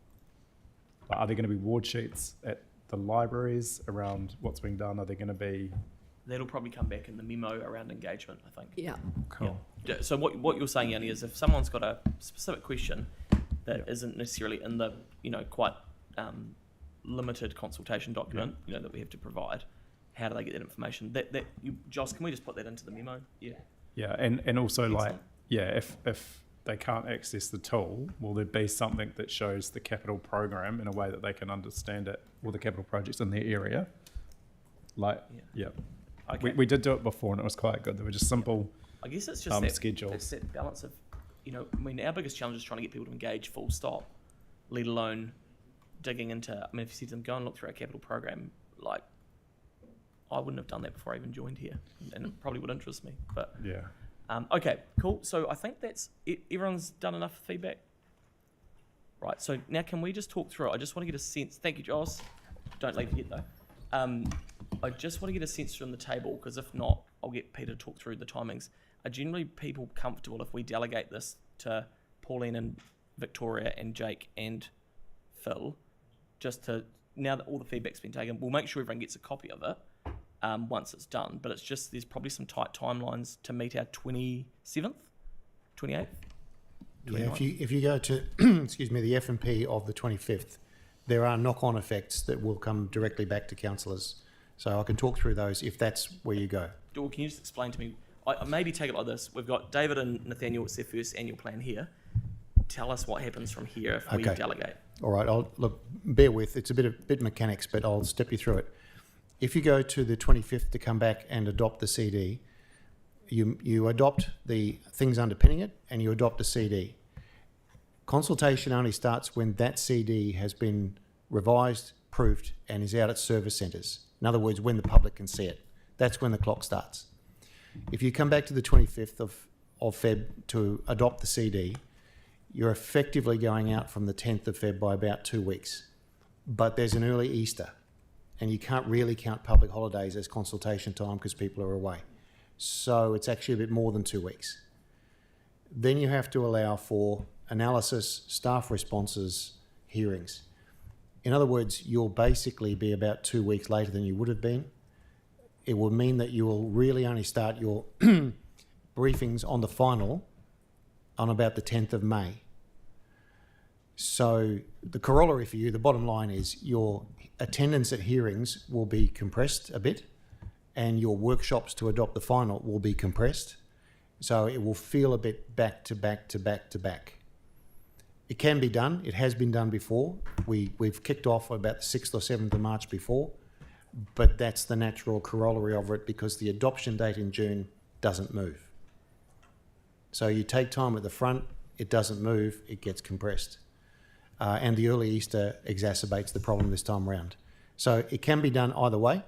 Like, are there going to be ward sheets at the libraries around what's being done? Are there going to be... That'll probably come back in the memo around engagement, I think. Yeah. Cool. Yeah. So what you're saying, Yanni, is if someone's got a specific question that isn't necessarily in the quite limited consultation document that we have to provide, how do they get that information? Joss, can we just put that into the memo? Yeah. Yeah, and also like if they can't access the tool, will there be something that shows the capital program in a way that they can understand it, or the capital projects in their area? Okay. We did do it before and it was quite good. They were just simple. I guess it's just schedules. It's that balance of, our biggest challenge is trying to get people to engage full stop, let alone digging into. I mean, if you said to them, go and look through our capital program, like I wouldn't have done that before I even joined here, and it probably would interest me. But yeah. Okay, cool. So I think that's it. Everyone's done enough feedback. Right. So now can we just talk through it? I just want to get a sense. Thank you, Joss. Don't leave it yet though. I just want to get a sense from the table, because if not, I'll get Peter to talk through the timings. Are generally people comfortable if we delegate this to Pauline and Victoria and Jake and Phil, just to now that all the feedback's been taken, we'll make sure everyone gets a copy of it once it's done. But it's just there's probably some tight timelines to meet our 27th, 28th. Yeah, if you go to excuse me, the F&P of the 25th, there are knock-on effects that will come directly back to councillors. So I can talk through those if that's where you go. Or can you just explain to me? I maybe take it like this: we've got David and Nathaniel. It's their first annual plan here. Tell us what happens from here if we delegate. All right. I'll look. Bear with. It's a bit mechanics, but I'll step you through it. If you go to the 25th to come back and adopt the CD, you adopt the things underpinning it, and you adopt a CD. Consultation only starts when that CD has been revised, proofed, and is out at service centres. In other words, when the public can see it. That's when the clock starts. If you come back to the 25th of Feb to adopt the CD, you're effectively going out from the 10th of Feb by about 2 weeks. But there's an early Easter, and you can't really count public holidays as consultation time because people are away. So it's actually a bit more than 2 weeks. Then you have to allow for analysis, staff responses, hearings. In other words, you'll basically be about 2 weeks later than you would have been. It will mean that you will really only start your briefings on the final on about the 10th of May. So the corollary for you, the bottom line is your attendance at hearings will be compressed a bit, and your workshops to adopt the final will be compressed. So it will feel a bit back to back to back to back. It can be done. It has been done before. We've kicked off about the 6th or 7th of March before, but that's the natural corollary of it because the adoption date in June doesn't move. So you take time at the front, it doesn't move, it gets compressed. And the early Easter exacerbates the problem this time around. So it can be done either way,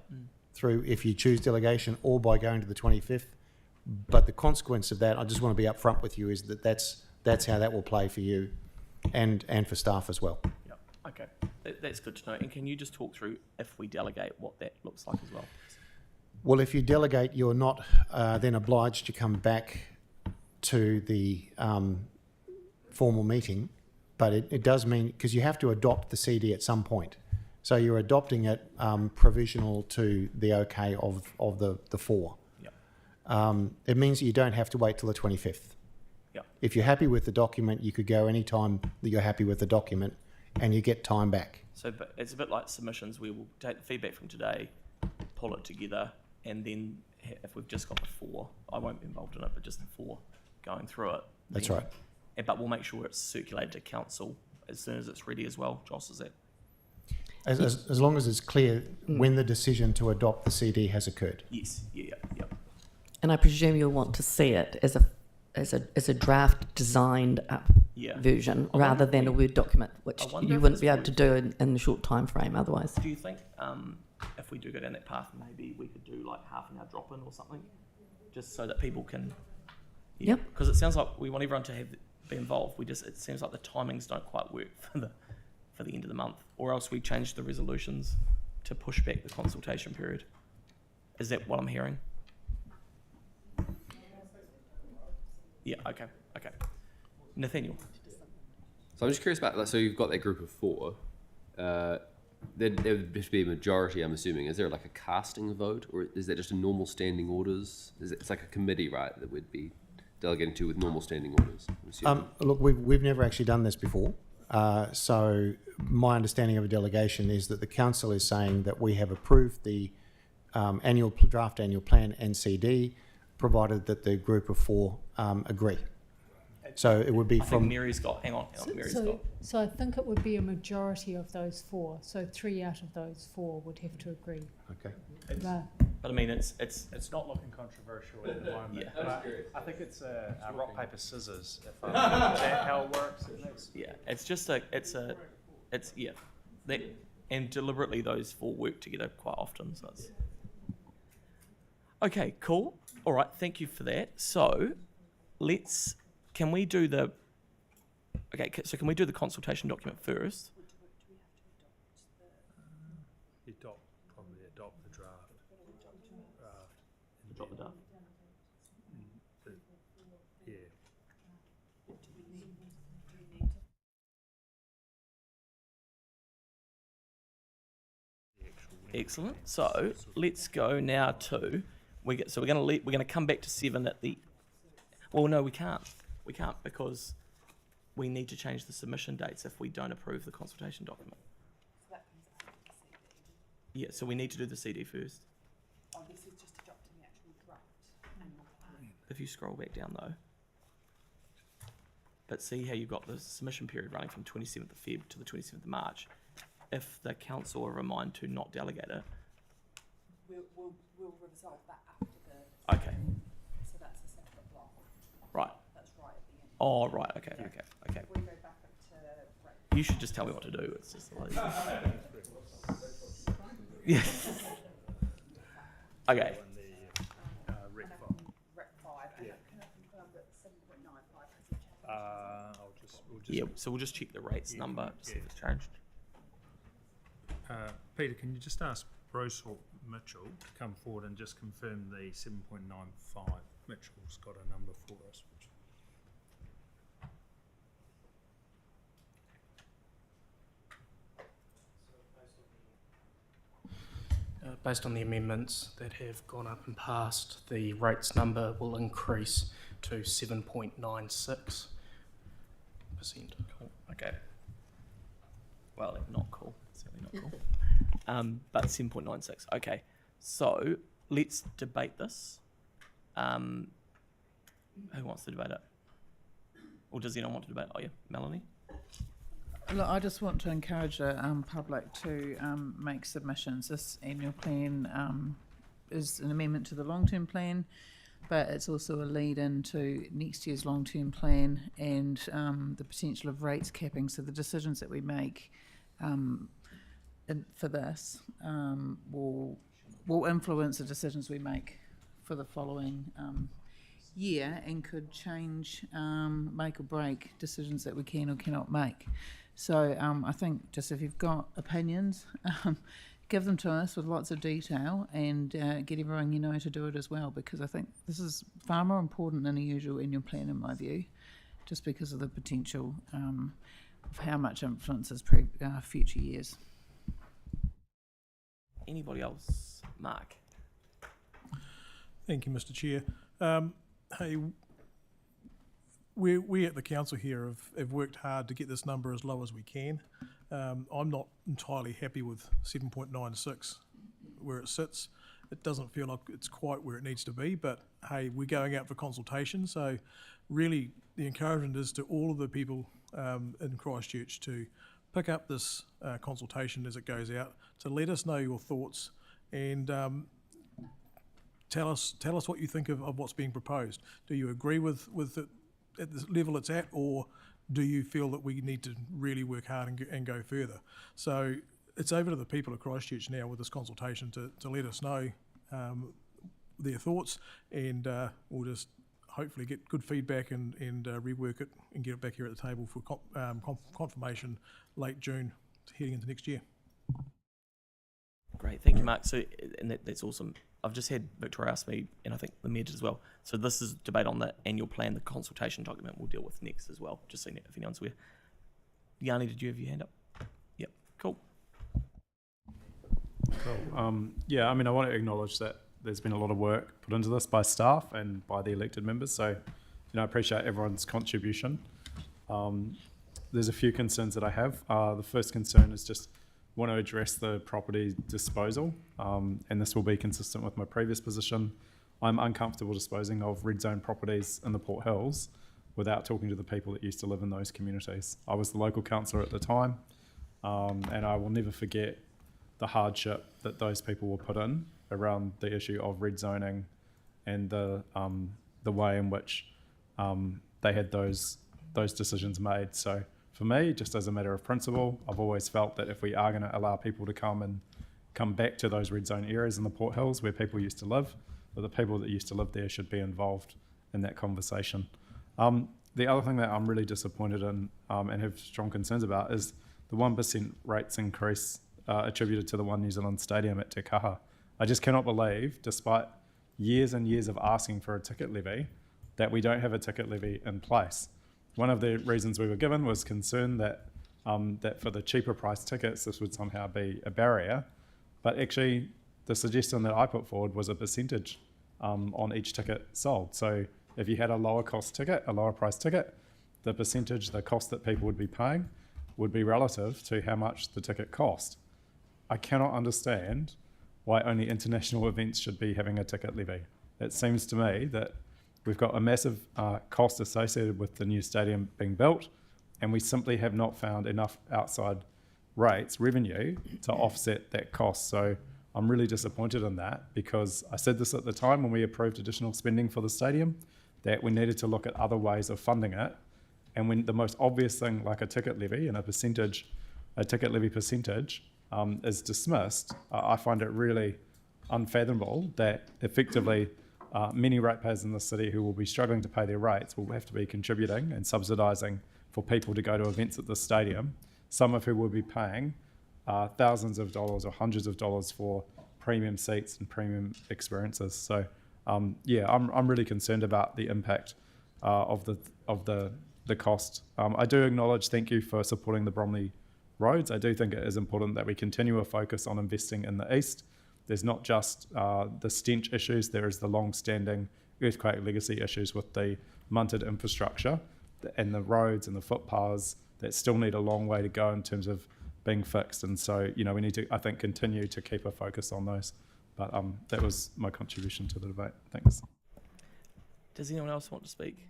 through if you choose delegation or by going to the 25th. But the consequence of that, I just want to be upfront with you, is that that's how that will play for you and for staff as well. Yep. Okay. That's good to know. And can you just talk through, if we delegate, what that looks like as well? Well, if you delegate, you're not then obliged to come back to the formal meeting, but it does mean, because you have to adopt the CD at some point. So you're adopting it provisional to the okay of the four. Yep. It means that you don't have to wait till the 25th. Yep. If you're happy with the document, you could go any time that you're happy with the document and you get time back. So but it's a bit like submissions. We will take the feedback from today, pull it together, and then if we've just got the four, I won't be involved in it, but just the four going through it. That's then, right. But we'll make sure it's circulated to council as soon as it's ready as well. Joss, is that? As long as it's clear when the decision to adopt the CD has occurred. Yes. Yeah. And I presume you'll want to see it as a draft designed up version rather than a Word document, which you wouldn't be able to do in the short time frame otherwise. Do you think if we do go down that path, maybe we could do like half an hour drop-in or something, just so that people can... Yep. Because it sounds like we want everyone to be involved. It seems like the timings don't quite work for the end of the month, or else we change the resolutions to push back the consultation period. Is that what I'm hearing? Yeah, okay. Nathaniel? So I'm just curious about that. So you've got that group of four. There would be a majority, I'm assuming. Is there like a casting vote, or is that just a normal standing orders? It's like a committee, right, that would be delegated to with normal standing orders? Look, we've never actually done this before. So my understanding of a delegation is that the council is saying that we have approved the draft annual plan NCD, provided that the group of four agree. So it would be from... Mary's got... Hang on. Mary's got... So I think it would be a majority of those four. So 3 out of those 4 would have to agree. Okay. But I mean, it's not looking controversial at the moment. Yeah. But I think it's a rock, paper, scissors. Is that how it works? Yeah. And deliberately those 4 work together quite often. So it's... Okay, cool. All right, thank you for that. So can we do the consultation document first? Probably adopt the draft. Adopt the draft. Excellent. So let's go now to we're going to come back to 7 at the. Well, no, we can't. We can't because we need to change the submission dates if we don't approve the consultation document. Yeah, so we need to do the CD first. Oh, this is just adopting the actual draft annual plan. If you scroll back down though. But see how you've got the submission period running from 27th of Feb to the 27th of March. If the council are reminded to not delegate it. We'll resolve that after the. Okay. So that's a separate block. Right. That's right at the end. Oh, right. Okay. Yeah. Okay. Okay. If we go back up to. You should just tell me what to do. It's just like. Yeah. Okay. Rec 5, and can I confirm that 7.95 hasn't changed? Yeah, so we'll just check the rates number to see if it's changed. Peter, can you just ask Bruce or Mitchell to come forward and just confirm the 7.95? Mitchell's got a number for us. Based on the amendments that have gone up and passed, the rates number will increase to 7.96%. Cool. Okay. Well, not cool. Certainly not cool. But 7.96. Okay. So let's debate this. Who wants to debate it? Or does anyone want to debate? Oh yeah, Melanie. Look, I just want to encourage the public to make submissions. This annual plan is an amendment to the long-term plan, but it's also a lead into next year's long-term plan and the potential of rates capping. So the decisions that we make for this will influence the decisions we make for the following year and could change, make or break decisions that we can or cannot make. So I think just if you've got opinions, give them to us with lots of detail and get everyone you know to do it as well, because I think this is far more important than a usual annual plan in my view, just because of the potential of how much influences future years. Anybody else? Mark. Thank you, Mr. Chair. Hey, we at the council here have worked hard to get this number as low as we can. I'm not entirely happy with 7.96 where it sits. It doesn't feel like it's quite where it needs to be, but hey, we're going out for consultation, so really the encouragement is to all of the people in Christchurch to pick up this consultation as it goes out, to let us know your thoughts and tell us what you think of what's being proposed. Do you agree with it at the level it's at, or do you feel that we need to really work hard and go further? So it's over to the people of Christchurch now with this consultation to let us know their thoughts, and we'll just hopefully get good feedback and rework it and get it back here at the table for confirmation late June heading into next year. Great, thank you, Mark. So, and that's awesome. I've just had Victoria ask me, and I think the Mayor did as well. So this is debate on the annual plan, the consultation document we'll deal with next as well, just so if anyone's aware. Yanni, did you have your hand up? Yep, cool. Cool. Yeah, I mean, I want to acknowledge that there's been a lot of work put into this by staff and by the elected members. So, I appreciate everyone's contribution. There's a few concerns that I have. The first concern is just want to address the property disposal, and this will be consistent with my previous position. I'm uncomfortable disposing of red zone properties in the Port Hills without talking to the people that used to live in those communities. I was the local councillor at the time, and I will never forget the hardship that those people were put in around the issue of red zoning and the way in which they had those decisions made. So for me, just as a matter of principle, I've always felt that if we are going to allow people to come back to those red zone areas in the Port Hills where people used to live, that the people that used to live there should be involved in that conversation. The other thing that I'm really disappointed in and have strong concerns about is the 1% rates increase attributed to the One New Zealand Stadium at Te Kaha. I just cannot believe, despite years and years of asking for a ticket levy, that we don't have a ticket levy in place. One of the reasons we were given was concern that that for the cheaper price tickets, this would somehow be a barrier. But actually, the suggestion that I put forward was a percentage on each ticket sold. So if you had a lower cost ticket, a lower price ticket, the percentage, the cost that people would be paying would be relative to how much the ticket cost. I cannot understand why only international events should be having a ticket levy. It seems to me that we've got a massive cost associated with the new stadium being built, and we simply have not found enough outside rates, revenue, to offset that cost. So I'm really disappointed in that, because I said this at the time when we approved additional spending for the stadium, that we needed to look at other ways of funding it. And when the most obvious thing, like a ticket levy and a ticket levy percentage is dismissed, I find it really unfathomable that effectively many ratepayers in the city who will be struggling to pay their rates will have to be contributing and subsidising for people to go to events at the stadium, some of who will be paying thousands of dollars or hundreds of dollars for premium seats and premium experiences. So yeah, I'm really concerned about the impact of the cost. I do acknowledge, thank you for supporting the Bromley roads. I do think it is important that we continue a focus on investing in the east. There's not just the stench issues, there is the long-standing earthquake legacy issues with the munted infrastructure and the roads and the footpaths that still need a long way to go in terms of being fixed. And so, you know, we need to, I think, continue to keep a focus on those. But that was my contribution to the debate. Thanks. Does anyone else want to speak?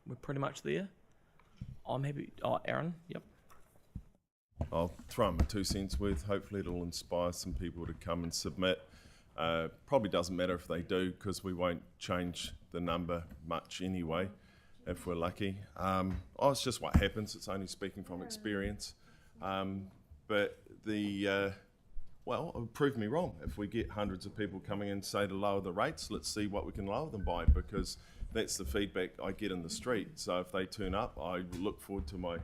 We're pretty much there. I'm happy. Oh, Aaron, yep. I'll throw in my 2 cents worth. Hopefully it'll inspire some people to come and submit. Probably doesn't matter if they do, because we won't change the number much anyway, if we're lucky. It's just what happens. It's only speaking from experience. But well, it'll prove me wrong. If we get hundreds of people coming in, say, to lower the rates, let's see what we can lower them by, because that's the feedback I get in the street. So if they turn up, I look forward to my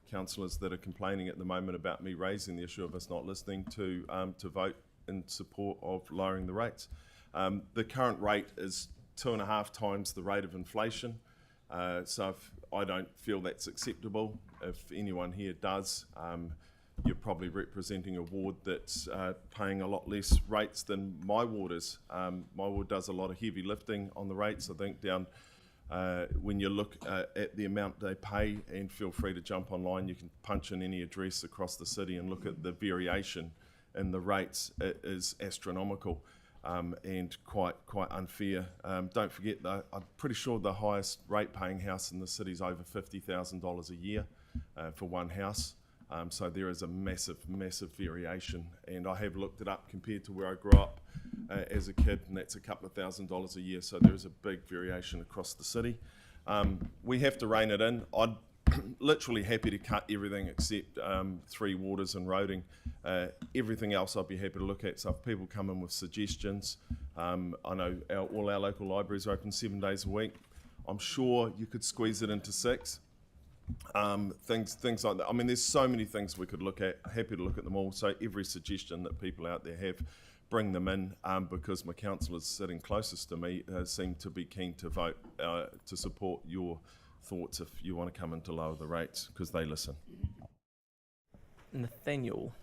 councillors that are complaining at the moment about me raising the issue of us not listening to vote in support of lowering the rates. The current rate is 2.5 times the rate of inflation. So if I don't feel that's acceptable. If anyone here does, you're probably representing a ward that's paying a lot less rates than my ward is. My ward does a lot of heavy lifting on the rates. I think down when you look at the amount they pay, and feel free to jump online, you can punch in any address across the city and look at the variation in the rates. It is astronomical and quite unfair. Don't forget though, I'm pretty sure the highest rate paying house in the city is over $50,000 a year for one house. So there is a massive variation, and I have looked it up compared to where I grew up as a kid, and that's a couple of $1,000s a year. So there is a big variation across the city. We have to rein it in. I'd literally happy to cut everything except 3 waters and roading. Everything else I'd be happy to look at. So if people come in with suggestions, I know all our local libraries are open 7 days a week. I'm sure you could squeeze it into 6. Things like that. I mean, there's so many things we could look at. Happy to look at them all. So every suggestion that people out there have, bring them in, because my councillors sitting closest to me seem to be keen to vote to support your thoughts if you want to come in to lower the rates, because they listen. Nathaniel.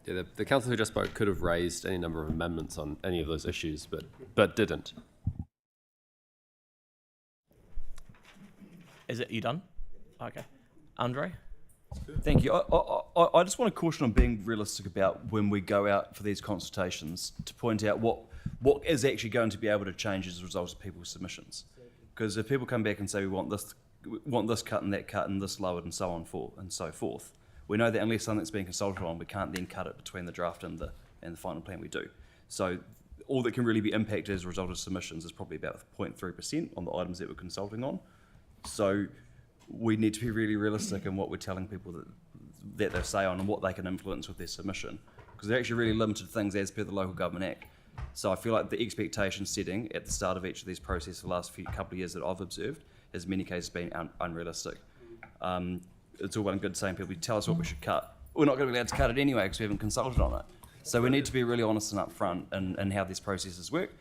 Yeah, the councillor who just spoke could have raised any number of amendments on any of those issues, but didn't. Is it you done? Okay. Andre? Thank you. I just want to caution on being realistic about when we go out for these consultations, to point out what is actually going to be able to change as a result of people's submissions. Because if people come back and say we want this cut and that cut and this lowered and so on and so forth, we know that unless something's being consulted on, we can't then cut it between the draft and the final plan we do. So all that can really be impacted as a result of submissions is probably about 0.3% on the items that we're consulting on. So we need to be really realistic in what we're telling people that they say on and what they can influence with their submission, because they're actually really limited things as per the Local Government Act. So I feel like the expectation setting at the start of each of these processes the last couple of years that I've observed has in many cases been unrealistic. It's all well and good saying people tell us what we should cut. We're not going to be allowed to cut it anyway because we haven't consulted on it. So we need to be really honest and upfront in how these processes work.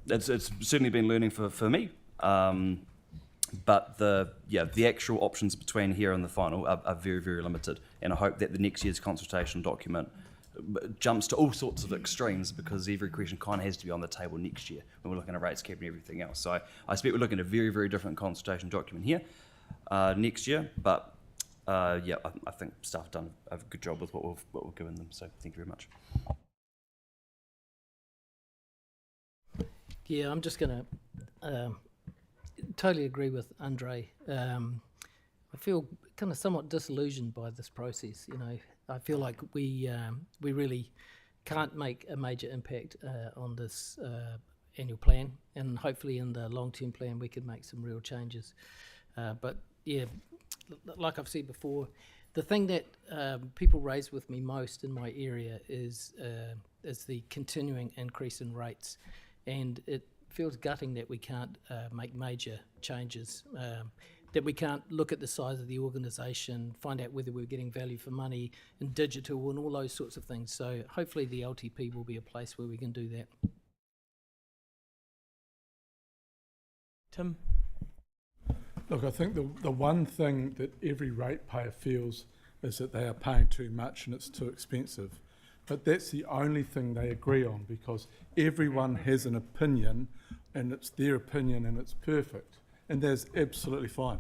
It's certainly been learning for me. But the actual options between here and the final are very, very limited. And I hope that the next year's consultation document jumps to all sorts of extremes because every question kind of has to be on the table next year when we're looking at rates cap and everything else. So I expect we're looking at a very, very different consultation document here next year. But yeah, I think staff have done a good job with what we've given them. So thank you very much. Yeah, I'm just going to totally agree with Andre. I feel kind of somewhat disillusioned by this process. You know, I feel like we really can't make a major impact on this annual plan, and hopefully in the long-term plan we can make some real changes. But yeah, like I've said before, the thing that people raise with me most in my area is the continuing increase in rates, and it feels gutting that we can't make major changes. That we can't look at the size of the organisation, find out whether we're getting value for money in digital and all those sorts of things. So hopefully the LTP will be a place where we can do that. Tim? Look, I think the one thing that every ratepayer feels is that they are paying too much and it's too expensive. But that's the only thing they agree on, because everyone has an opinion and it's their opinion and it's perfect. And that's absolutely fine.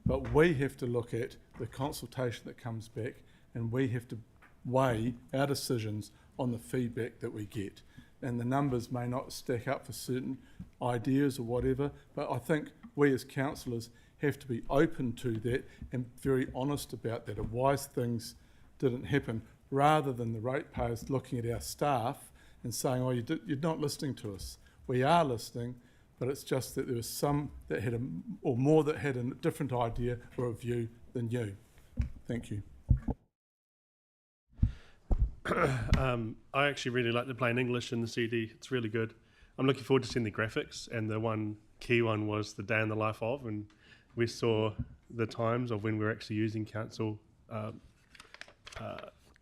But we have to look at the consultation that comes back, and we have to weigh our decisions on the feedback that we get. And the numbers may not stack up for certain ideas or whatever, but I think we as councillors have to be open to that and very honest about that, of why things didn't happen, rather than the ratepayers looking at our staff and saying, oh, you're not listening to us. We are listening, but it's just that there was some that had or more that had a different idea or a view than you. Thank you. I actually really like the plain English in the CD. It's really good. I'm looking forward to seeing the graphics, and the one key one was the day in the life of, and we saw the times of when we were actually using council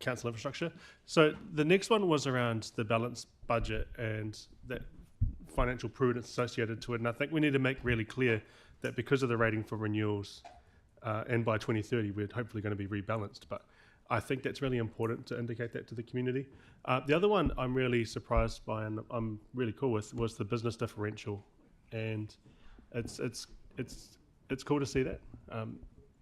infrastructure. So the next one was around the balanced budget and that financial prudence associated to it, and I think we need to make really clear that because of the rating for renewals, and by 2030 we're hopefully going to be rebalanced, but I think that's really important to indicate that to the community. The other one I'm really surprised by and I'm really cool with was the business differential, and it's cool to see that.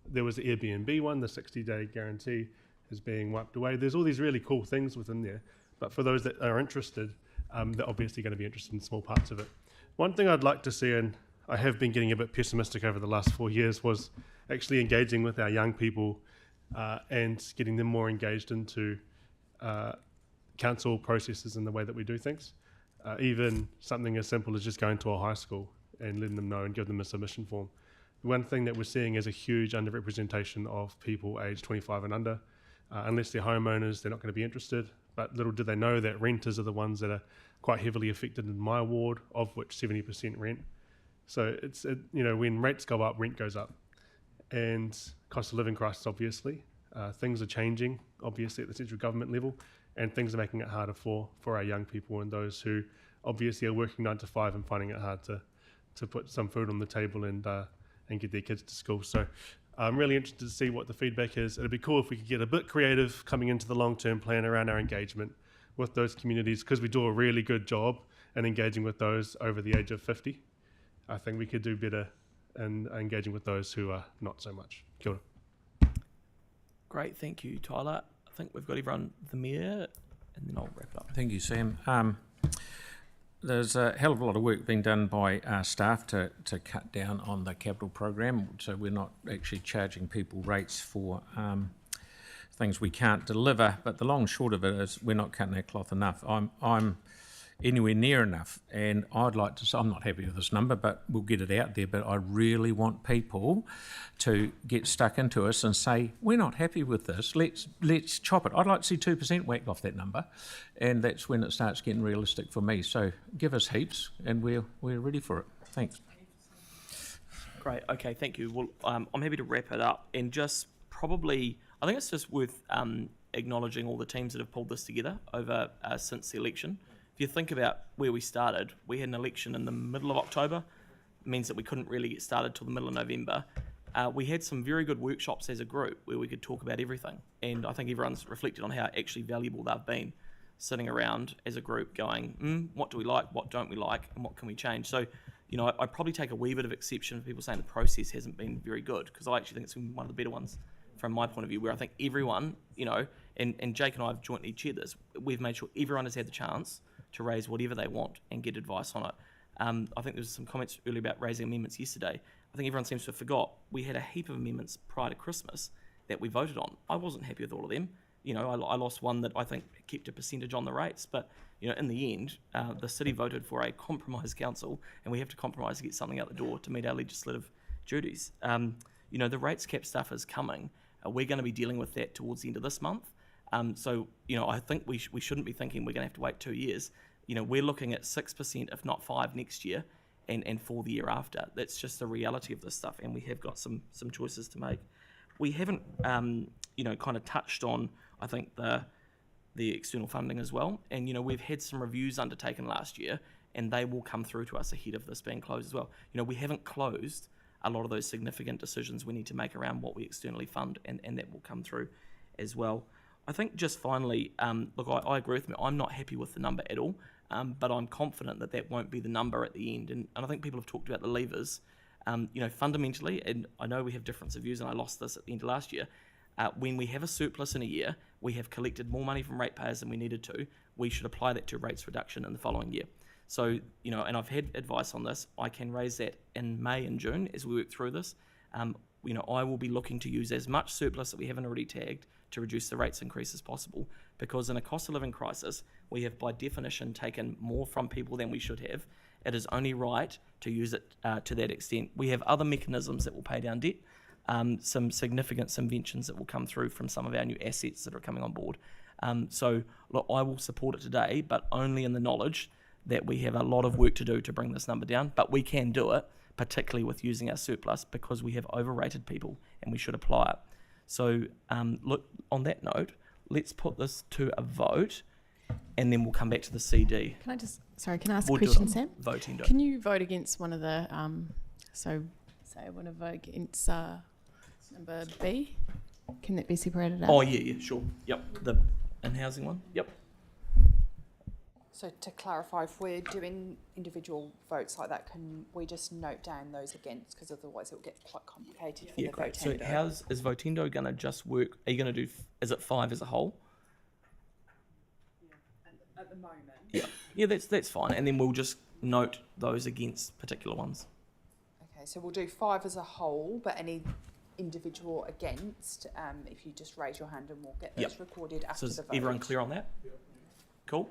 There was the Airbnb one, the 60-day guarantee is being wiped away. There's all these really cool things within there, but for those that are interested, they're obviously going to be interested in small parts of it. One thing I'd like to see, and I have been getting a bit pessimistic over the last 4 years, was actually engaging with our young people and getting them more engaged into council processes and the way that we do things. Even something as simple as just going to a high school and letting them know and give them a submission form. The one thing that we're seeing is a huge underrepresentation of people aged 25 and under. Unless they're homeowners, they're not going to be interested. But little do they know that renters are the ones that are quite heavily affected in my ward, of which 70% rent. So it's when rates go up, rent goes up, and cost of living crisis. Obviously, things are changing. Obviously, at the central government level, and things are making it harder for our young people and those who obviously are working 9 to 5 and finding it hard to put some food on the table and get their kids to school. So I'm really interested to see what the feedback is. It'd be cool if we could get a bit creative coming into the long-term plan around our engagement with those communities, because we do a really good job in engaging with those over the age of 50. I think we could do better in engaging with those who are not so much. Kia ora. Great, thank you, Tyler. I think we've got everyone, the Mayor, and then I'll wrap it up. Thank you, Sam. There's a hell of a lot of work being done by our staff to cut down on the capital program, so we're not actually charging people rates for things we can't deliver, but the long and short of it is we're not cutting that cloth enough. I'm anywhere near enough, and I'd like to say, I'm not happy with this number, but we'll get it out there, but I really want people to get stuck into us and say, we're not happy with this, let's chop it. I'd like to see 2% whacked off that number, and that's when it starts getting realistic for me. So give us heaps, and we're ready for it. Thanks. Great, okay, thank you. Well, I'm happy to wrap it up, and just probably, I think it's just worth acknowledging all the teams that have pulled this together over since the election. If you think about where we started, we had an election in the middle of October. It means that we couldn't really get started till the middle of November. we had some very good workshops as a group where we could talk about everything. And I think everyone's reflected on how actually valuable they've been, sitting around as a group going, what do we like, what don't we like, and what can we change? So, I probably take a wee bit of exception for people saying the process hasn't been very good, because I actually think it's been one of the better ones from my point of view, where I think everyone, and Jake and I have jointly chaired this, we've made sure everyone has had the chance to raise whatever they want and get advice on it. I think there was some comments earlier about raising amendments yesterday. I think everyone seems to have forgot we had a heap of amendments prior to Christmas that we voted on. I wasn't happy with all of them. I lost one that I think kept a percentage on the rates, but in the end, the city voted for a compromise council, and we have to compromise to get something out the door to meet our legislative duties. The rates cap stuff is coming. We're going to be dealing with that towards the end of this month. So I think we shouldn't be thinking we're going to have to wait 2 years. We're looking at 6%, if not 5%, next year, and for the year after. That's just the reality of this stuff, and we have got some choices to make. We haven't, kind of touched on, I think, the external funding as well. And, we've had some reviews undertaken last year, and they will come through to us ahead of this being closed as well. We haven't closed a lot of those significant decisions we need to make around what we externally fund, and that will come through as well. I think just finally, look, I agree with me. I'm not happy with the number at all, but I'm confident that won't be the number at the end. And I think people have talked about the levers. Fundamentally, and I know we have difference of views, and I lost this at the end of last year, when we have a surplus in a year, we have collected more money from ratepayers than we needed to, we should apply that to rates reduction in the following year. So, and I've had advice on this, I can raise that in May and June as we work through this. I will be looking to use as much surplus that we haven't already tagged to reduce the rates increase as possible, because in a cost of living crisis, we have by definition taken more from people than we should have. It is only right to use it to that extent. We have other mechanisms that will pay down debt, some significant subventions that will come through from some of our new assets that are coming on board. So look, I will support it today, but only in the knowledge that we have a lot of work to do to bring this number down, but we can do it, particularly with using our surplus, because we have overrated people and we should apply it. So look, on that note, let's put this to a vote, and then we'll come back to the CD. Can I ask We'll a do it question, on Sam? voting day. Can you vote against one of the, say I want to vote against number B? Can that be separated out? Oh, yeah, sure. Yep, the in-housing one, yep. So to clarify, if we're doing individual votes like that, can we just note down those against, because otherwise it will get quite complicated for the Great. Votendo. So is Votendo going to just work? Are you going to do, is it 5 as a whole? At the moment. Yeah, that's fine. And then we'll just note those against particular ones. Okay, so we'll do 5 as a whole, but any individual against, if you just raise your hand, and we'll get those recorded after So is the vote. everyone clear on that? Cool.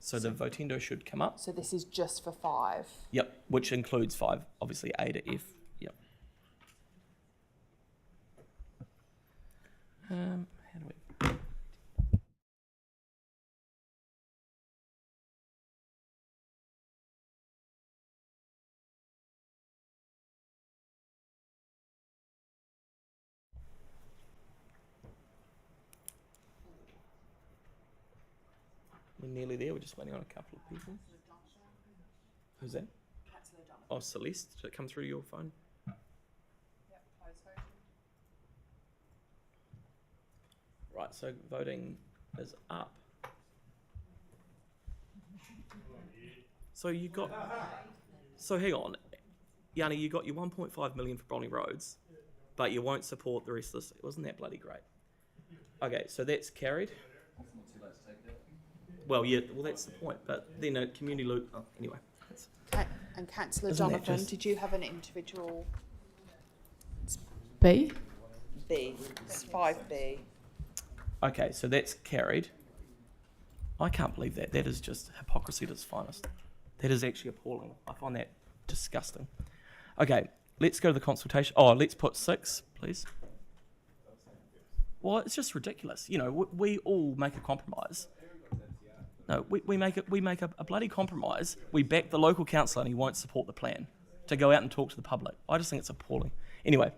So the Votendo should come up. So this is just for 5. Yep, which includes 5, obviously A to F. Yep. How do we? We're nearly there. We're just waiting on a couple of people. Who's that? Oh, Celeste. Did it come through your phone? Right, so voting is up. So you got... So hang on. Yanni, you got your 1.5 million for Bromley Roads, but you won't support the rest of this. Wasn't that bloody great? Okay, so that's carried. Well, yeah, well, that's the point. But then a community loop... Oh, anyway. Okay, and Councillor Isn't that Jonathan, just- did you have an individual B? B? It's 5B. Okay, so that's carried. I can't believe that. That is just hypocrisy at its finest. That is actually appalling. I find that disgusting. Okay, let's go to the consultation. Oh, let's put 6, please. Well, it's just ridiculous. You know, we all make a compromise. No, we make a bloody compromise. We back the local councillor and he won't support the plan to go out and talk to the public. I just think it's appalling. Anyway,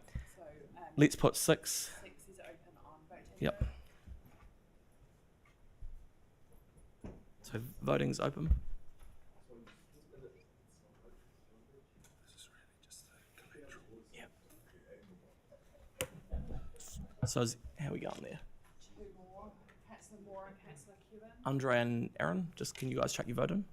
let's put 6. 6 is open on voting. Yep. So voting's open. Yep. So how are we going there? Two more, Councillor Moore and Councillor Kewen. Andre and Aaron, just can you guys chuck your vote in?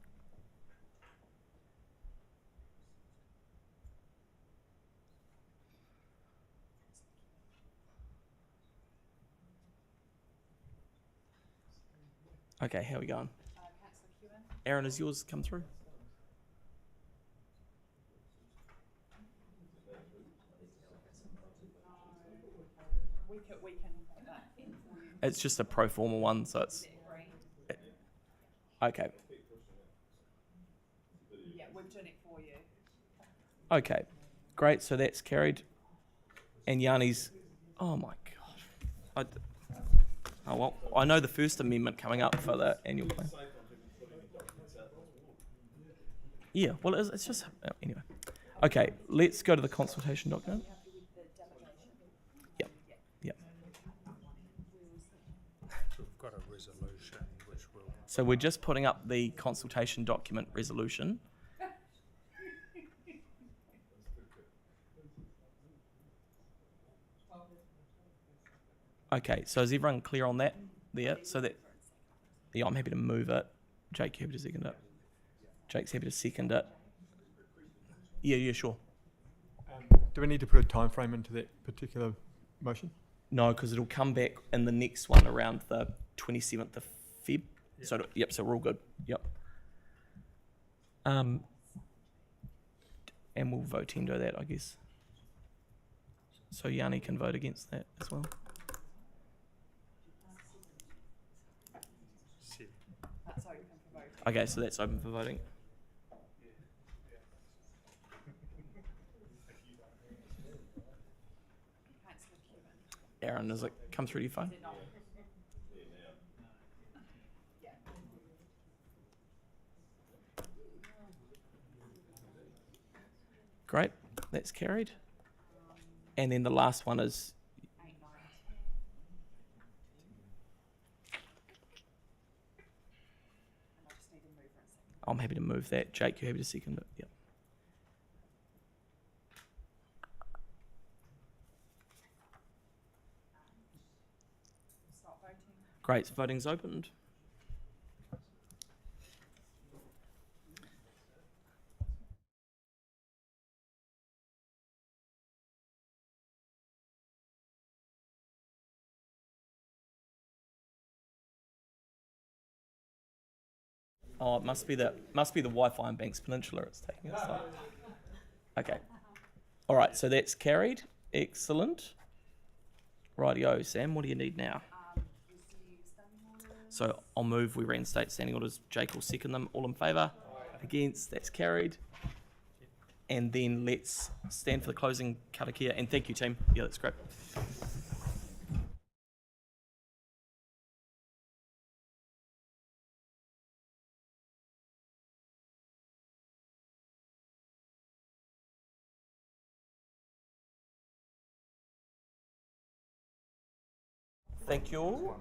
Okay, how are we going? Councillor Kewen. Aaron, has yours come through? We can put that in for you. It's just a pro forma one, so it's... Okay. Yeah, we've done it for you. Okay, great. So that's carried. And Yanni's... Oh, my God. Oh, well, I know the first amendment coming up for the annual plan. Yeah, well, it's just... Anyway. Okay, let's go to the consultation document. Yep, yep. We've got a resolution which will... So we're just putting up the consultation document resolution. Okay, so is everyone clear on that there? So that, yeah, I'm happy to move it. Jake, you happy to second it? Jake's happy to second it. Yeah, sure. Do we need to put a time frame into that particular motion? No, because it'll come back in the next one around the 27th of Feb. Yep. So, yep, so we're all good. Yep. And we'll votendo that, I guess. So Yanni can vote against that as well. That's open for voting. Okay, so that's open for voting. Councillor Kewen. Aaron, does it come through to your phone? Yeah. Great, that's carried. And then the last one is... I'm happy to move that. Jake, you happy to second it? Yep. Start voting. Great, so voting's opened. Oh, it must be the Wi-Fi in Banks Peninsula. It's taking us like. Okay. All right. So that's carried. Excellent. Rightio, Sam. What do you need now? So I'll move. We reinstate standing orders. Jake will second them. All in favour? Against? That's carried. And then let's stand for the closing karakia. And thank you, team. Yeah, that's great. Thank you all.